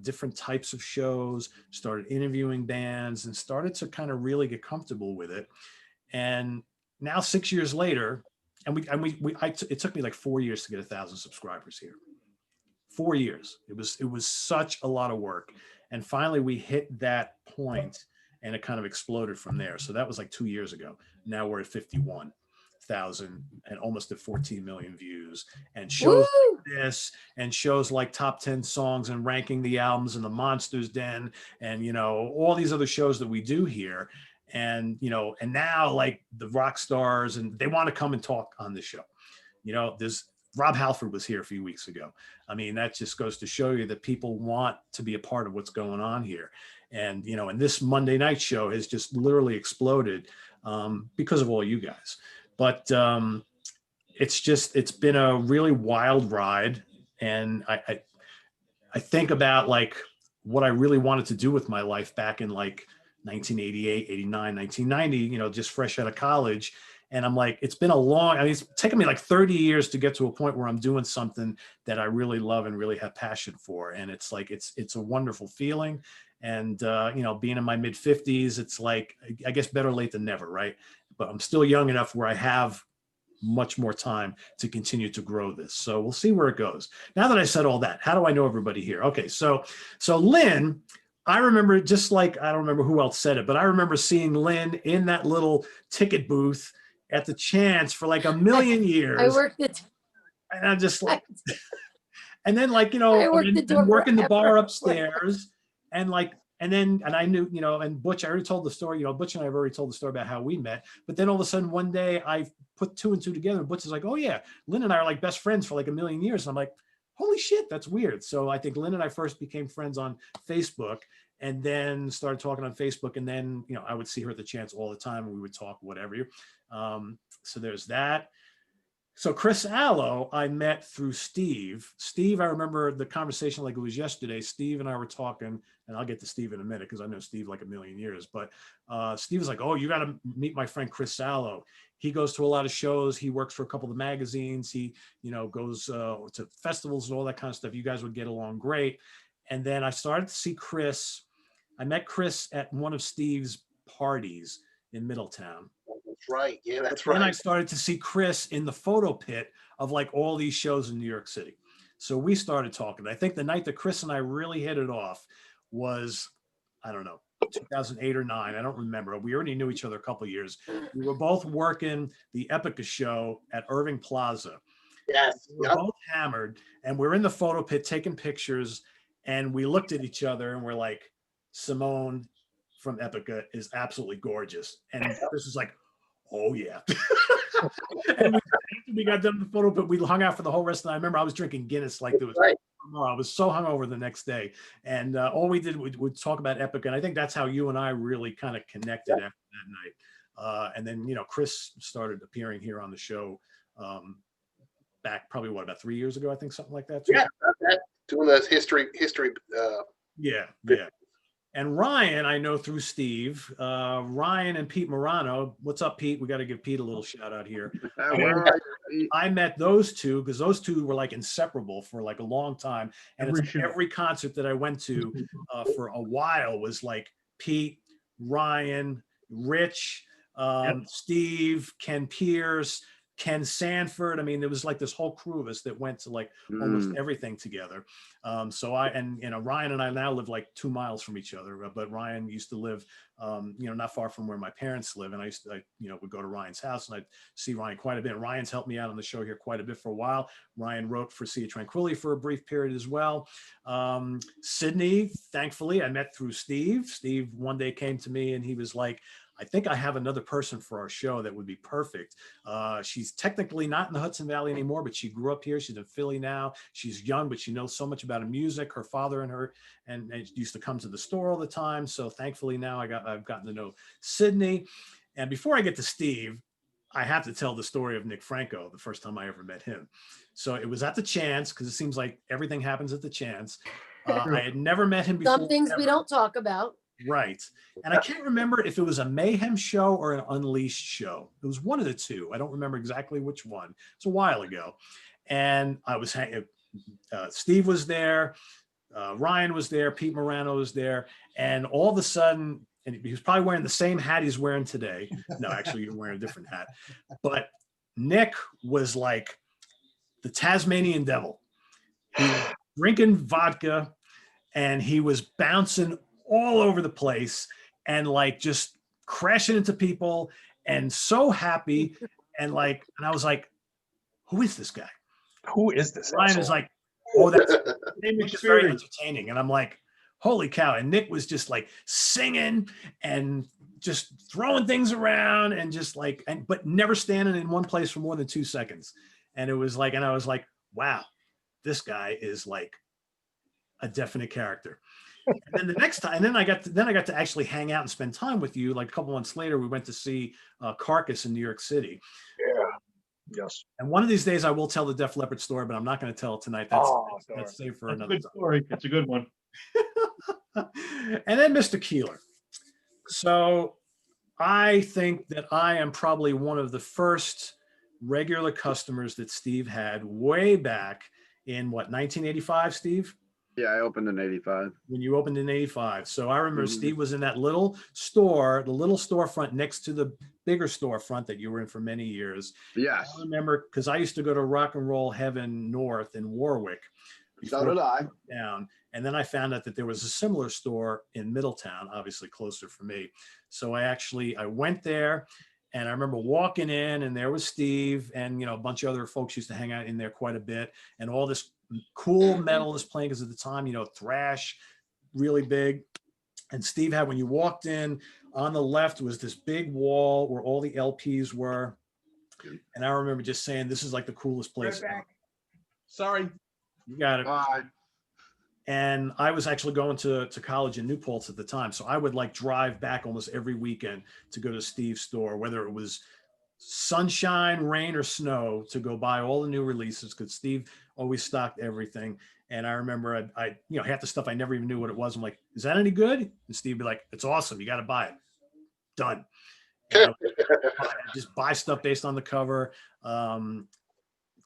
different types of shows, started interviewing bands and started to kind of really get comfortable with it. And now 6 years later, it took me like 4 years to get 1,000 subscribers here. 4 years. It was such a lot of work. And finally we hit that point and it kind of exploded from there. So that was like 2 years ago. Now we're at 51. thousand and almost at 14 million views. And shows Woo! like this and shows like top 10 songs and ranking the albums and the Monsters Den and, you know, all these other shows that we do here. And, you know, and now like the rock stars and they want to come and talk on the show. You know, there's Rob Halford was here a few weeks ago. I mean, that just goes to show you that people want to be a part of what's going on here. And, you know, and this Monday night show has just literally exploded because of all you guys. But it's been a really wild ride. And I think about like what I really wanted to do with my life back in like 1988, 89, 1990, you know, just fresh out of college. And I'm like, it's been a long, I mean, it's taken me like 30 years to get to a point where I'm doing something that I really love and really have passion for. And it's like, it's a wonderful feeling. And, you know, being in my mid 50s, it's like, I guess better late than never, right? But I'm still young enough where I have much more time to continue to grow this. So we'll see where it goes. Now that I said all that, how do I know everybody here? Okay, so Lynn, I remember, just like, I don't remember who else said it, but I remember seeing Lynn in that little ticket booth at the Chance for like a million years. I worked it. And I'm just like, and then like, you know, I worked the door working the bar forever. upstairs and like, and I knew, you know, and Butch, I already told the story, you know, Butch and I have already told the story about how we met, but then all of a sudden one day I put two and two together and Butch is like, oh yeah, Lynn and I are like best friends for like a million years. And I'm like, holy shit, that's weird. So I think Lynn and I first became friends on Facebook and then started talking on Facebook. And then, you know, I would see her at the Chance all the time and we would talk, whatever. So there's that. So Chris Allo, I met through Steve. Steve, I remember the conversation like it was yesterday. Steve and I were talking, and I'll get to Steve in a minute because I know Steve like a million years. But Steve was like, oh, you got to meet my friend Chris Allo. He goes to a lot of shows. He works for a couple of the magazines. He, you know, goes to festivals and all that kind of stuff. You guys would get along great. And then I started to see Chris. I met Chris at one of Steve's parties in Middletown. That's right. Yeah, that's Then I right. started to see Chris in the photo pit of like all these shows in New York City. So we started talking. I think the night that Chris and I really hit it off was, I don't know, 2008 or 9. I don't remember. We already knew each other a couple of years. We were both working the Epica show at Irving Plaza. Yes. We were both hammered and we're in the photo pit taking pictures and we looked at each other and we're like, Simone from Epica is absolutely gorgeous. And Chris was like, oh yeah. And we got done with the photo, but we hung out for the whole rest of the night. I remember I was drinking Guinness like there was tomorrow. I was so hungover the next day. And all we did, we'd talk about Epica. And I think that's how you and I really kind of connected after that night. And then, you know, Chris started appearing here on the show back probably about 3 years ago, I think, something like that. Yeah, doing those history. Yeah. And Ryan, I know through Steve. Ryan and Pete Morano. What's up, Pete? We got to give Pete a little shout out here. I met those two because those two were like inseparable for like a long time. And every concert that I went to for a while was like Pete, Ryan, Rich, Steve, Ken Pierce, Ken Sanford. I mean, there was like this whole crew of us that went to like almost everything together. So Ryan and I now live like 2 miles from each other, but Ryan used to live, not far from where my parents live. And I would go to Ryan's house and I'd see Ryan quite a bit. Ryan's helped me out on the show here quite a bit for a while. Ryan wrote for Sea of Tranquility for a brief period as well. Sydney, thankfully, I met through Steve. Steve one day came to me and he was like, I think I have another person for our show that would be perfect. She's technically not in the Hudson Valley anymore, but she grew up here. She's in Philly now. She's young, but she knows so much about music. Her father and her and used to come to the store all the time. So thankfully now I've gotten to know Sydney. And before I get to Steve, I have to tell the story of Nick Franco, the first time I ever met him. So it was at the Chance, because it seems like everything happens at the Chance. I had never met him before. Some things we don't talk about. Right. And I can't remember if it was a Mayhem show or an Unleashed show. It was one of the two. I don't remember exactly which one. It's a while ago. And I was hanging, Steve was there, Ryan was there, Pete Morano was there. And all of a sudden, and he was probably wearing the same hat he's wearing today. No, actually, you're wearing a different hat. But Nick was like the Tasmanian devil. He was drinking vodka and he was bouncing all over the place and like just crashing into people and so happy. And I was like, who is this guy? Who is this? Ryan is asshole? like, oh, that's Same Nick is very experience. entertaining. And I'm like, holy cow. And Nick was just like singing and just throwing things around and just like, but never standing in one place for more than 2 seconds. And it was like, and I was like, wow, this guy is like a definite character. And then the next time, and then I got to actually hang out and spend time with you. Like a couple months later, we went to see Carcass in New York City. Yeah. Yes. And one of these days I will tell the Def Leppard story, but I'm not going to tell it tonight. That's sorry. saved for That's a another good time. story. It's a good one. And then Mr. Keeler. So I think that I am probably one of the first regular customers that Steve had way back in 1985, Steve? Yeah, I opened in 85. When you opened in 85. So I remember Mhm. Steve was in that little store, the little storefront next to the bigger storefront that you were in for many years. Yes. I remember because I used to go to Rock and Roll Heaven North in Warwick. So did I. Down. And then I found out that there was a similar store in Middletown, obviously closer for me. So I went there and I remember walking in and there was Steve and, a bunch of other folks used to hang out in there quite a bit. And all this cool metal is playing because at the time, thrash, really big. And Steve had, when you walked in, on the left was this big wall where all the LPs were. And I remember just saying, this is like the coolest place. Sorry. You got it. Bye. And I was actually going to college in New Paltz at the time. So I would drive back almost every weekend to go to Steve's store, whether it was sunshine, rain, or snow, to go buy all the new releases because Steve always stocked everything. And I remember I half the stuff I never even knew what it was. I'm like, is that any good? And Steve would be like, it's awesome. You got to buy it. Done. And I just buy stuff based on the cover.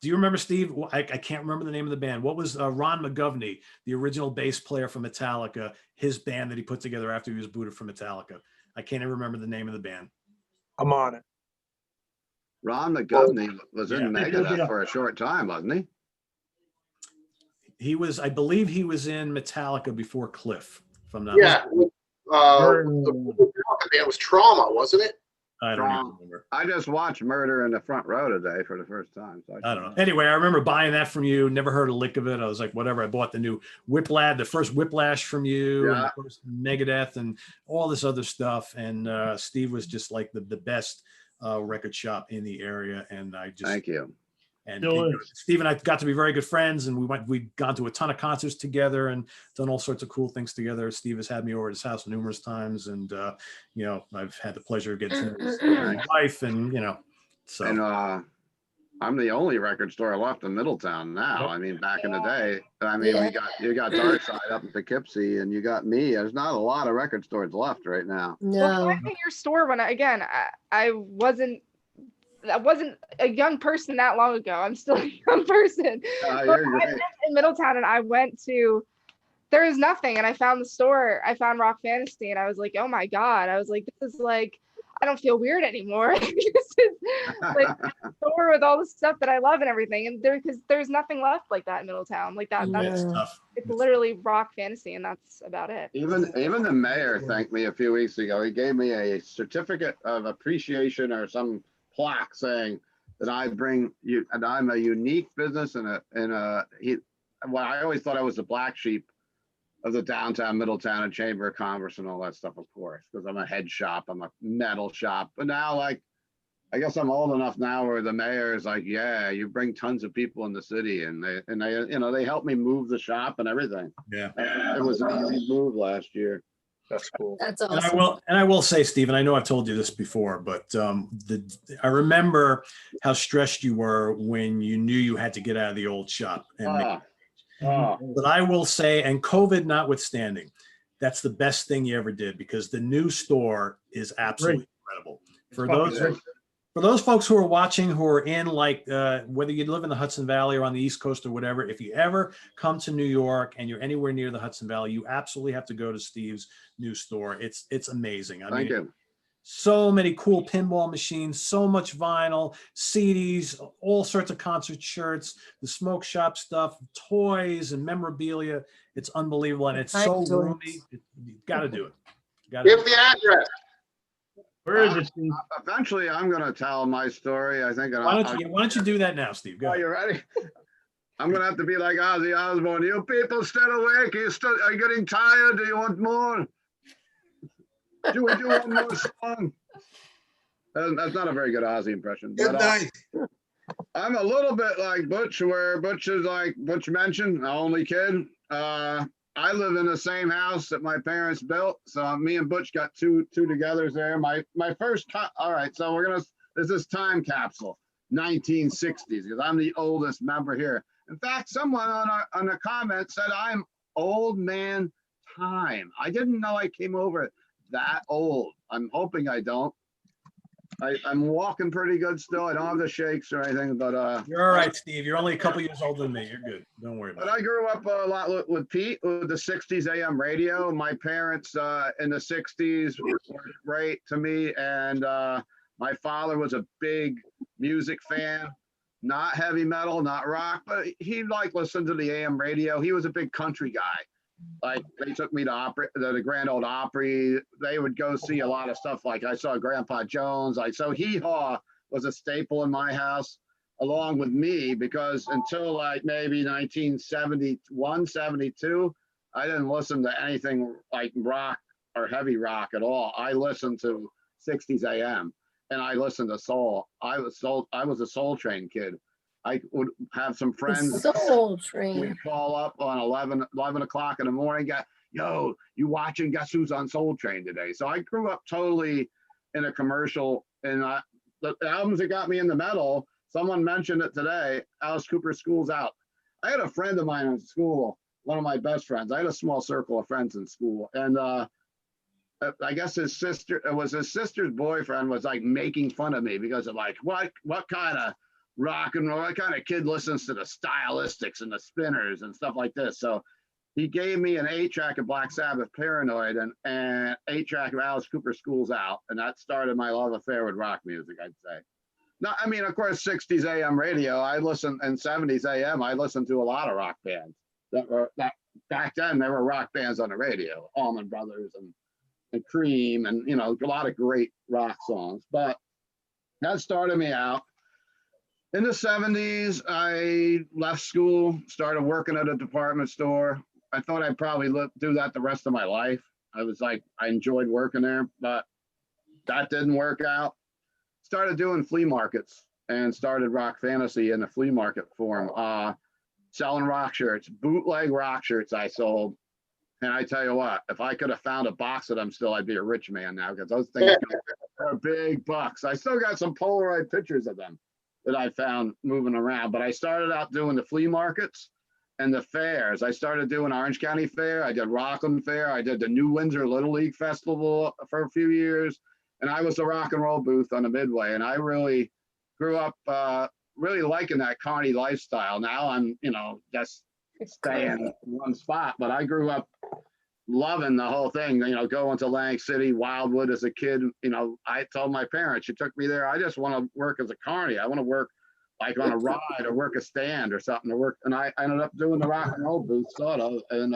Do you remember, Steve? I can't remember the name of the band. What was Ron McGovney, the original bass player for Metallica, his band that he put together after he was booted from Metallica? I can't even remember the name of the band. I'm on it. Ron McGovney was in Yeah. Megadeth for a short time, wasn't he? He was, I believe he was in Metallica before Cliff, if I'm not Yeah. mistaken. The band was Trauma, wasn't it? I don't even remember. I just watched Murder in the Front Row today for the first time. So I don't know. Anyway, I remember buying that from you. Never heard a lick of it. I was like, whatever. I bought the new the first Whiplash from you, and the first Megadeth, and all this other stuff. And Steve was just like the best record shop in the area. And I just thank you. And Steve and I got to be very good friends, and we'd gone to a ton of concerts together and done all sorts of cool things together. Steve has had me over at his house numerous times, and I've had the pleasure of getting to know his wife, and so. And I'm the only record store left in Middletown now. I mean, back in the day, you got Dark Side up in Poughkeepsie, and you got me. There's not a lot of record stores left right now. No. Well, in your store when I wasn't a young person that long ago. I'm still a young person. I lived in Middletown and I went to, there was nothing. And I found the store, I found Rock Fantasy, and I was like, oh my God. I was like, this is like, I don't feel weird anymore. This is like a store with all the stuff that I love and everything. And because there's nothing left like that in Middletown. Like that. It's literally Rock Fantasy, and that's about it. Even the mayor thanked me a few weeks ago. He gave me a certificate of appreciation or some plaque saying that I bring you, and I'm a unique business I always thought I was the black sheep of the downtown Middletown and Chamber of Commerce and all that stuff, of course, because I'm a head shop, I'm a metal shop. But now, I guess I'm old enough now where the mayor is like, yeah, you bring tons of people in the city, and they helped me move the shop and everything. Yeah, it was an easy move last year. That's cool. That's awesome. And I will say, Steve, and I know I've told you this before, but I remember how stressed you were when you knew you had to get out of the old shop. But I will say, and COVID notwithstanding, that's the best thing you ever did, because the new store is absolutely incredible. For those folks who are watching, who are in whether you live in the Hudson Valley or on the East Coast or whatever, if you ever come to New York and you're anywhere near the Hudson Valley, you absolutely have to go to Steve's new store. It's amazing. Thank you. So many cool pinball machines, so much vinyl, CDs, all sorts of concert shirts, the smoke shop stuff, toys and memorabilia. It's unbelievable, and it's so roomy. You got to do it. Give the address. Where is it, Steve? Eventually, I'm going to tell my story. I think. Why don't you do that now, Steve? Go Are ahead. you ready? I'm going to have to be like Ozzy Osbourne. You people still awake? Are you getting tired? Do you want more? Do we do one more song? That's not a very good Ozzy impression. Good But, night. I'm a little bit like Butch, where Butch is like Butch mentioned, the only kid. I live in the same house that my parents built, so me and Butch got two togethers there. My first time. All right, so this is time capsule, 1960s, because I'm the oldest member here. In fact, someone on the comment said I'm old man time. I didn't know I came over that old. I'm hoping I don't. I'm walking pretty good still. I don't have the shakes or anything, but You're all right, Steve. You're only a couple years older than me. You're good. Don't worry but about I it. grew up a lot with Pete, with the 60s AM radio. My parents in the 60s were great to me. And my father was a big music fan, not heavy metal, not rock, but he liked listened to the AM radio. He was a big country guy. Like they took me to the Grand Ole Opry. They would go see a lot of stuff. Like I saw Grandpa Jones. So Hee Haw was a staple in my house, along with me, because until like maybe 1971, 72, I didn't listen to anything like rock or heavy rock at all. I listened to 60s AM and I listened to soul. I was a Soul Train kid. I would have some friends. Soul Train. We'd call up on 11 o'clock in the morning. Yo, you watching? Guess who's on Soul Train today? So I grew up totally in a commercial. And the albums that got me into metal, someone mentioned it today, Alice Cooper's School's Out. I had a friend of mine in school, one of my best friends. I had a small circle of friends in school. And I guess his sister's boyfriend was like making fun of me because of like, what kind of rock and roll, what kind of kid listens to the Stylistics and the Spinners and stuff like this? So he gave me an 8-track of Black Sabbath, Paranoid, and 8-track of Alice Cooper, School's Out. And that started my love affair with rock music, I'd say. No, I mean, of course, 60s AM radio, and 70s AM, I listened to a lot of rock bands that back then there were rock bands on the radio, Allman Brothers and Cream, and, you know, a lot of great rock songs. But that started me out. In the 70s, I left school, started working at a department store. I thought I'd probably do that the rest of my life. I enjoyed working there, but that didn't work out. Started doing flea markets and started Rock Fantasy in the flea market form, selling rock shirts, bootleg rock shirts I sold. And I tell you what, if I could have found a box of them still, I'd be a rich man now, because those things are big bucks. I still got some Polaroid pictures of them that I found moving around. But I started out doing the flea markets and the fairs. I started doing Orange County Fair. I did Rockland Fair. I did the New Windsor Little League Festival for a few years. And I was the rock and roll booth on the Midway. And I really grew up really liking that carny lifestyle. Now I'm, just staying in one spot. But I grew up loving the whole thing, going to Lang City, Wildwood as a kid. I told my parents, you took me there, I just want to work as a carny. I want to work like on a ride or work a stand or something to work. And I ended up doing the rock and roll booth, sort of, and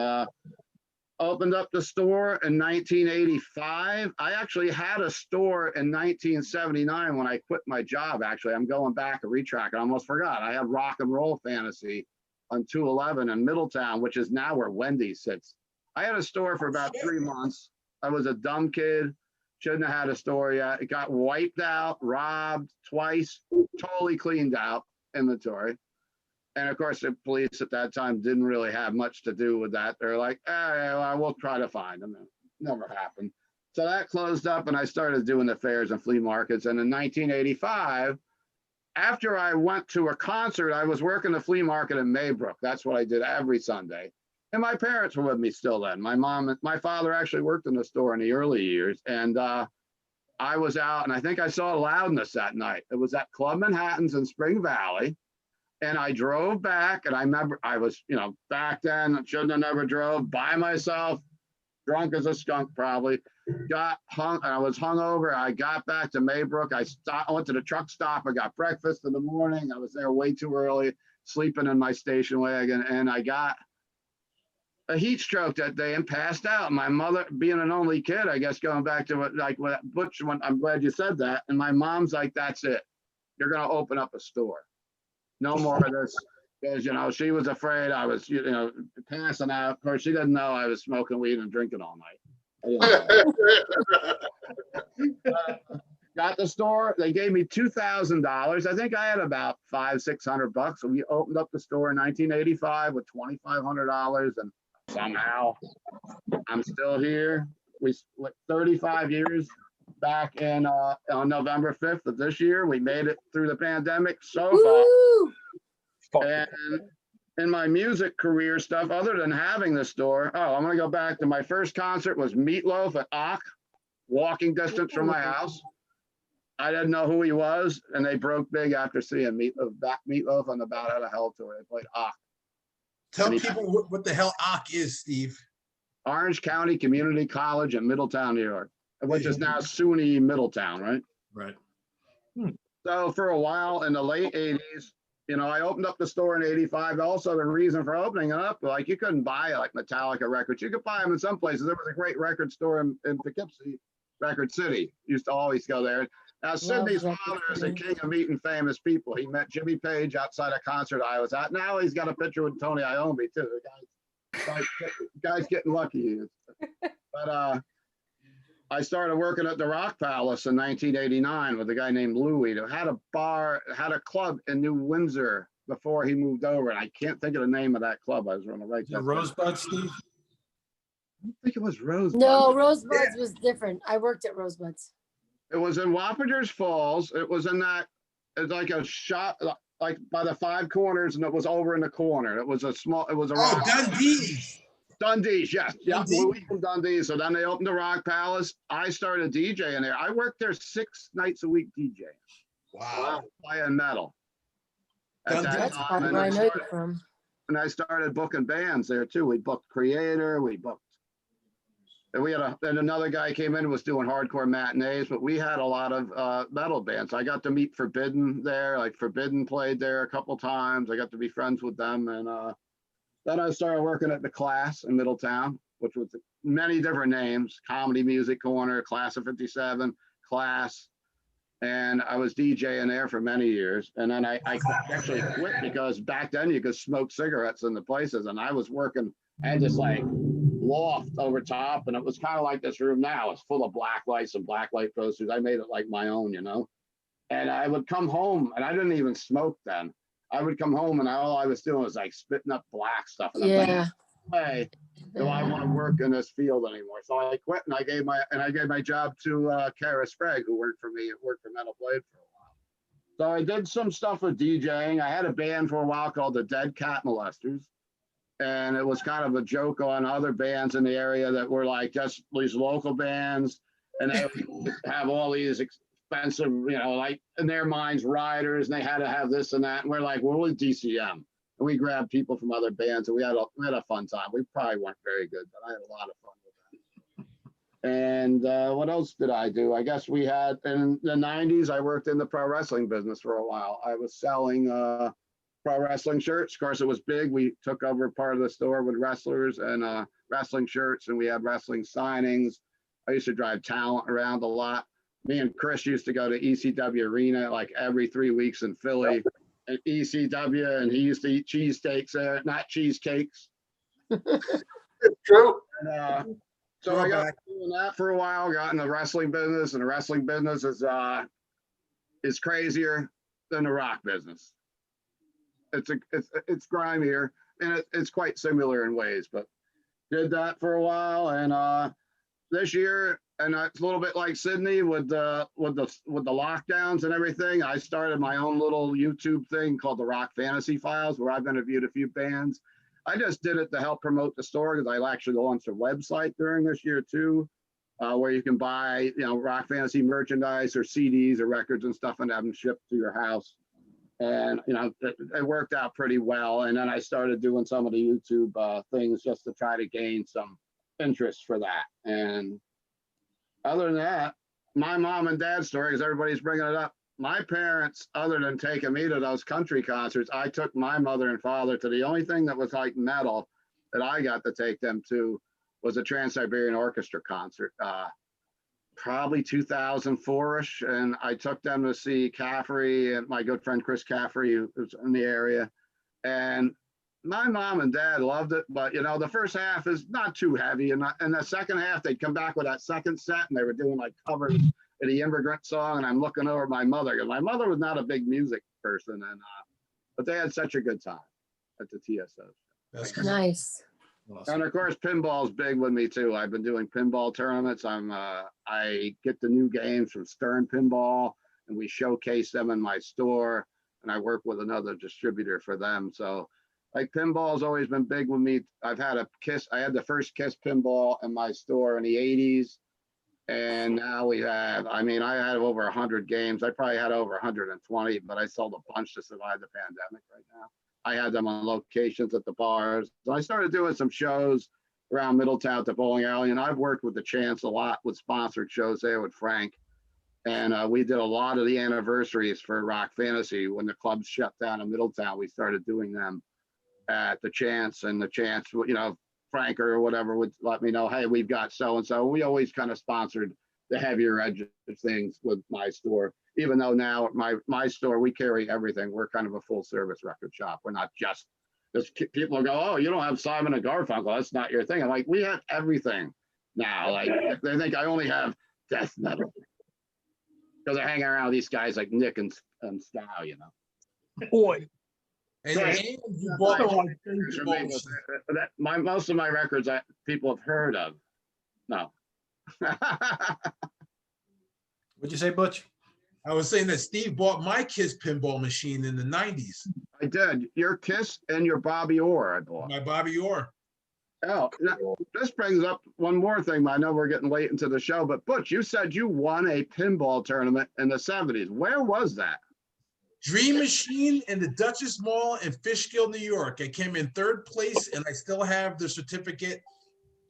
opened up the store in 1985. I actually had a store in 1979 when I quit my job. Actually, I'm going back a retrack. I almost forgot. I had Rock and Roll Fantasy on 211 in Middletown, which is now where Wendy's sits. I had a store for about 3 months. I was a dumb kid. Shouldn't have had a store yet. It got wiped out, robbed twice, totally cleaned out inventory. And of course, the police at that time didn't really have much to do with that. They're like, well, we'll try to find them. It never happened. So that closed up, and I started doing the fairs and flea markets. And in 1985, after I went to a concert, I was working the flea market in Maybrook. That's what I did every Sunday. And my parents were with me still then. My father actually worked in the store in the early years. And I was out, and I think I saw Loudness that night. It was at Club Manhattan's in Spring Valley. And I drove back, and I remember I was, back then, shouldn't have never drove by myself, drunk as a skunk probably. Got hung, I was hungover. I got back to Maybrook. I went to the truck stop. I got breakfast in the morning. I was there way too early, sleeping in my station wagon. And I got a heat stroke that day and passed out. My mother, being an only kid, I guess, going back to what, like what Butch, I'm glad you said that. And my mom's like, that's it. You're going to open up a store. No more of this. Because, you know, she was afraid I was, you know, passing out. Of course, she didn't know I was smoking weed and drinking all night. Got the store. They gave me $2,000. I think I had about $500-600. So we opened up the store in 1985 with $2,500, and somehow I'm still here. We 35 years back in on November 5th of this year. We made it through the pandemic so far. And in my music career stuff, other than having the store, I'm gonna go back to my first concert was Meatloaf at Ock, walking distance from my house. I didn't know who he was, and they broke big after seeing Meatloaf on the Bat Out of Hell tour. They played Ock. Tell people what the hell Ock is, Steve. Orange County Community College in Middletown, New York, which is now SUNY Middletown, right? Right. So for a while in the late 80s, you know, I opened up the store in 85. Also, the reason for opening it up, like you couldn't buy like Metallica records. You could buy them in some places. There was a great record store in Poughkeepsie, Record City. Used to always go there. Now, Sidney's father is a king of meeting famous people. He met Jimmy Page outside a concert I was at. Now he's got a picture with Tony Iommi, too. The guy's getting lucky. But I started working at the Rock Palace in 1989 with a guy named Louis, who had a bar, had a club in New Windsor before he moved over. And I can't think of the name of that club. I was going to write that. Rosebud, Steve? I don't think it was Rosebud. No, Rosebuds was different. I worked at Rosebuds. It was in Wappingers Falls. It was in that, it's like a shop, like by the Five Corners, and it was over in the corner. It was a small, it was a rock. Dundee's. Dundee's, yes. Yeah, Dundee. Louis from Dundee. So then they opened the Rock Palace. I started DJing there. I worked there 6 nights a week DJing. Wow. Playing metal. At that That's time, probably and where I I know you started- from. And I started booking bands there too. We booked Creator, we booked. And we had then another guy came in and was doing hardcore matinees, but we had a lot of metal bands. I got to meet Forbidden there, like Forbidden played there a couple times. I got to be friends with them. And then I started working at the Class in Middletown, which was many different names, Comedy Music Corner, Class of 57, Class. And I was DJing there for many years. And then I actually quit because back then you could smoke cigarettes in the places. And I was working, I had this like loft over top, and it was kind of like this room now. It's full of black lights and black light posters. I made it like my own, you know. And I would come home, and I didn't even smoke then. I would come home, and all I was doing was like spitting up black stuff. And Yeah. Hey, do I want to work in this field anymore? So I quit, and I gave my job to Kara Sprague, who worked for Metal Blade for a while. So I did some stuff with DJing. I had a band for a while called the Dead Cat Molesters. And it was kind of a joke on other bands in the area that were like just these local bands, and they would have all these expensive, you know, like in their minds, riders, and they had to have this and that. And we're like, well, we're DCM. And we grabbed people from other bands, and we had a fun time. We probably weren't very good, but I had a lot of fun with that. And what else did I do? I guess we had, in the 90s, I worked in the pro wrestling business for a while. I was selling pro wrestling shirts. Of course, it was big. We took over part of the store with wrestlers and wrestling shirts, and we had wrestling signings. I used to drive talent around a lot. Me and Chris used to go to ECW Arena like every 3 weeks in Philly at ECW, and he used to eat cheesesteaks there, not cheesecakes. True. And, so I got doing that for a while, got in the wrestling business, and the wrestling business is crazier than the rock business. It's grimier, and it's quite similar in ways, but did that for a while. And this year, and it's a little bit like Sydney with the lockdowns and everything, I started my own little YouTube thing called the Rock Fantasy Files, where I've interviewed a few bands. I just did it to help promote the store, because I actually launched a website during this year too, where you can buy, you know, Rock Fantasy merchandise or CDs or records and stuff, and have them shipped to your house. And, you know, it worked out pretty well. And then I started doing some of the YouTube things just to try to gain some interest for that. And other than that, my mom and dad's story, because everybody's bringing it up, my parents, other than taking me to those country concerts, I took my mother and father to the only thing that was like metal. that I got to take them to was a Trans-Siberian Orchestra concert, probably 2004-ish. And I took them to see Caffrey and my good friend Chris Caffrey, who was in the area. And my mom and dad loved it, but the first half is not too heavy. And the second half, they'd come back with that second set and they were doing like covers of the Immigrant Song. And I'm looking over at my mother, because my mother was not a big music person. But they had such a good time at the TSO. That's Nice. And of course, pinball's big with me too. I've been doing pinball tournaments. I get the new games from Stern Pinball, and we showcase them in my store. And I work with another distributor for them. So, like, pinball's always been big with me. I had the first Kiss pinball in my store in the '80s, and now we have. I had over 100 games. I probably had over 120, but I sold a bunch to survive the pandemic right now. I had them on locations at the bars. So I started doing some shows around Middletown at the bowling alley, and I've worked with the Chance a lot with sponsored shows there with Frank. And we did a lot of the anniversaries for Rock Fantasy. When the clubs shut down in Middletown, we started doing them at the Chance, and the Chance, Frank or whatever would let me know, hey, we've got so-and-so. We always kind of sponsored the heavier edge of things with my store. Even though now my store, we carry everything. We're kind of a full service record shop. We're not just people go, oh, you don't have Simon and Garfunkel. That's not your thing. I'm like, we have everything now. Like, they think I only have death metal because I hang around with these guys like Nick and Skow, Boy. And Right. you bought Most of my records people have heard of. No. What'd you say, Butch? I was saying that Steve bought my Kiss pinball machine in the 90s. I did. Your Kiss and your Bobby Orr I bought. My Bobby Orr. Oh, this brings up one more thing. I know we're getting late into the show, but Butch, you said you won a pinball tournament in the 70s. Where was that? Dream Machine in the Duchess Mall in Fishkill, New York. I came in third place, and I still have the certificate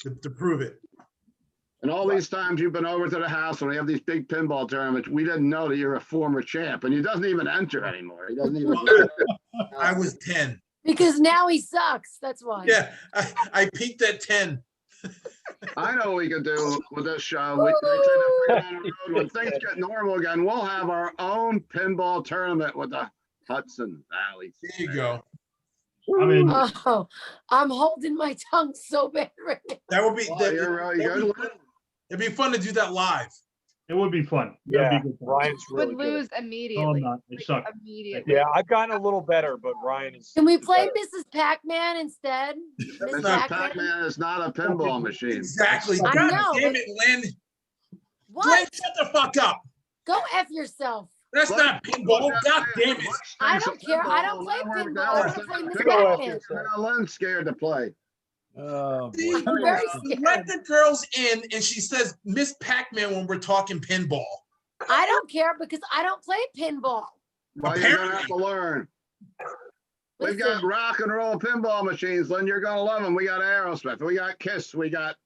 to prove it. And all these times you've been over to the house when we have these big pinball tournaments, we didn't know that you're a former champ, and he doesn't even enter anymore. He doesn't even. I was 10. Because now he sucks. That's why. Yeah, I peaked at 10. I know what we could do with this show. They say that down the road, when things get normal again, we'll have our own pinball tournament with the Hudson Valley. There you go. I mean, Oh, I'm holding my tongue so bad right now. That would be. Oh, you're really good. It'd be fun to do that live. it would be fun. Yeah, That'd be good fun. Ryan's Would really good. lose No, I'm immediately. not. It sucked. Immediately. Yeah, I've gotten a little better, but Ryan is. Can we play Mrs. Pac-Man instead? Mrs. not Pac-Man is not a pinball machine. Exactly. I God know, damn but- it, Lynn. Lynn, What? shut the fuck up. Go F yourself. That's not pinball. God damn it. I don't care. I don't play pinball. I want to play Miss Go F Pac-Man. yourself. Now Lynn's scared to play. Oh, boy. See, I'm very let scared. the girls in, and she says Miss Pac-Man when we're talking pinball. I don't care because I don't play pinball. Well, you're gonna have to learn. We've got Listen, rock and roll pinball machines, Lynn. You're gonna love them. We got Aerosmith. We got Kiss. We got.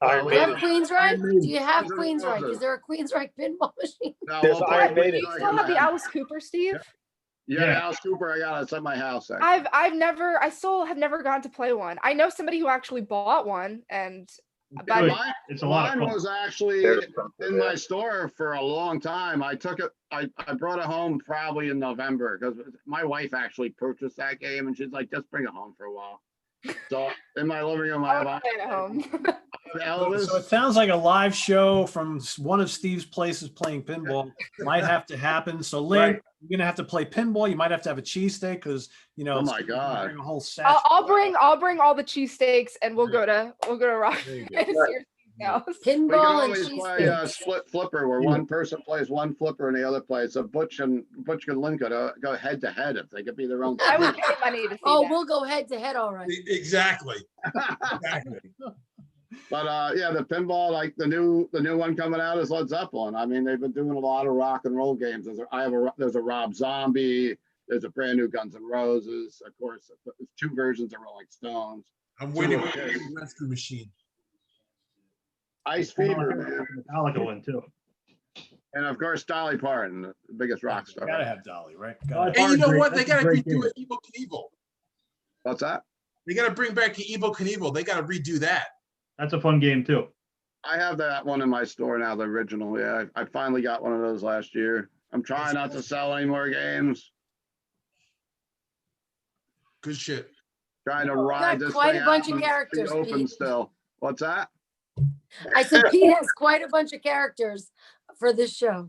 Iron do you have Maiden. Queensryche? Do you have Guns N' Queensryche? Roses. Is there a Queensryche pinball machine? No, There's we'll Iron play Maiden. You Queensryche still in have the that. Alice Cooper, Steve? Yeah, Alice Cooper. I got it. It's at my house. Actually. I still have never gone to play one. I know somebody who actually bought one, and but Good. Mine, It's a lot of mine fun. was actually There's something in there. my store for a long time. I took it. I brought it home probably in November because my wife actually purchased that game, and she's like, "Just bring it home for a while." So in my living room, I I have would play it at home. Elvis. So it sounds like a live show from one of Steve's places playing pinball might have to happen. So Lynn, Right. you're gonna have to play pinball. You might have to have a cheesesteak because Oh my it's- God. bring a whole set. I'll bring all the cheesesteaks, and we'll go to Rock There you go. Fantasy or Steve's house. We can Pinball and always play cheesesteaks. split flipper where one person plays one flipper and the other plays. So Butch and Lynn could go head to head if they could be their own. I would pay money to see Oh, that. we'll go head to head, all right. Exactly. Exactly. But yeah, the pinball, like the new one coming out is Led Zeppelin. I mean, they've been doing a lot of rock and roll games. There's a Rob Zombie. There's a brand new Guns N' Roses. Of course, there's two versions of Rolling Stones. I'm waiting for the rescue machine. Ice Fever, man. Metallica one too. And of course, Dolly Parton, the biggest rock star. Gotta have Dolly, right? Dolly Gotta have- And you know Great. what? They That's a got to great redo game. it. Evil Knievel. What's that? They got to bring back Evel Knievel. They got to redo that. That's a fun game too. I have that one in my store now, the original. Yeah, I finally got one of those last year. I'm trying not to sell any more games. Good shit. Trying to got ride this quite thing a bunch out of and stay characters, open Pete. still. What's that? I said Pete has quite a bunch of characters for this show.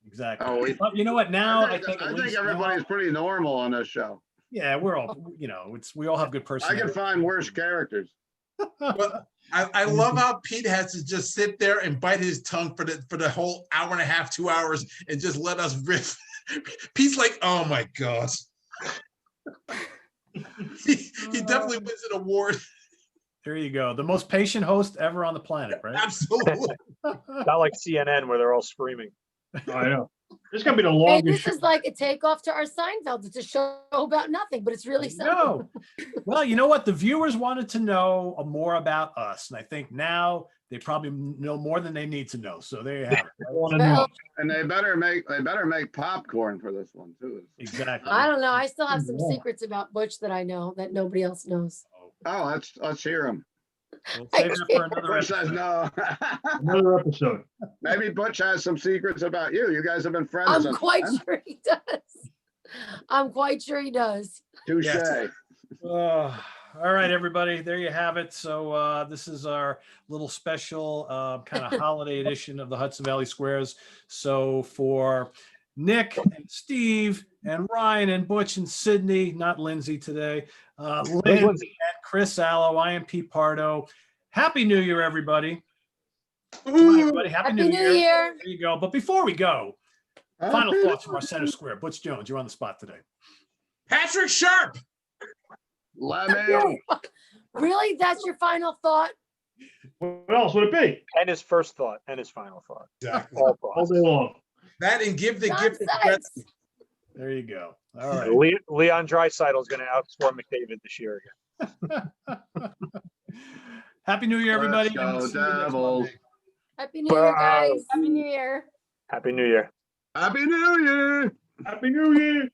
Exactly. Oh, But you know what? Now I think everybody's everybody's pretty normal on this show. yeah, we're all, we all have good I personality. can find worse characters. But I love how Pete has to just sit there and bite his tongue for the whole hour and a half, 2 hours, and just let us riff. Pete's like, oh my God. He definitely wins an award. There you go. The most patient host ever on the planet, right? Absolutely. Not like CNN where they're all screaming. I know. This is gonna be the Hey, longest. this is like a takeoff to our Seinfeld. It's a show about nothing, but it's really simple. No. Well, you know what? The viewers wanted to know more about us. And I think now they probably know more than they need to know. So there you have it. I want to know. Well, And they better make popcorn for this one too. Exactly. I don't know. I still have some Yeah. secrets about Butch that I know that nobody else knows. Oh, let's hear them. We'll save that for another Butch says episode. no. Another episode. Maybe Butch has some secrets about you. You guys have been friends. I'm since quite then. sure he does. I'm quite sure he does. Touche. Yes. All right, everybody. There you have it. So this is our little special kind of holiday edition of the Hudson Valley Squares. So for Nick and Steve and Ryan and Butch and Sydney, not Lindsay today, Lynn and Chris Allo, I am Pete Pardo. Happy New Year, everybody. Come on, everybody. Happy New Year. There you go. But before we go, final thoughts from our center square. Butch Jones, you're on the spot today. Patrick Sharp. Lemmy. Really? That's your final thought? What else would it be? And his first thought and his final thought. Exactly. All All thoughts. day long. That and give the gift of Nonsense. Gretzky. There you go. All right. Leon Draisaitl is going to outscore McDavid this year again. Happy New Year, everybody. Let's go, and we'll see you next Devils. Monday. Happy New Year, guys. Happy New Year. Happy New Year. Happy New Year. Happy New Year.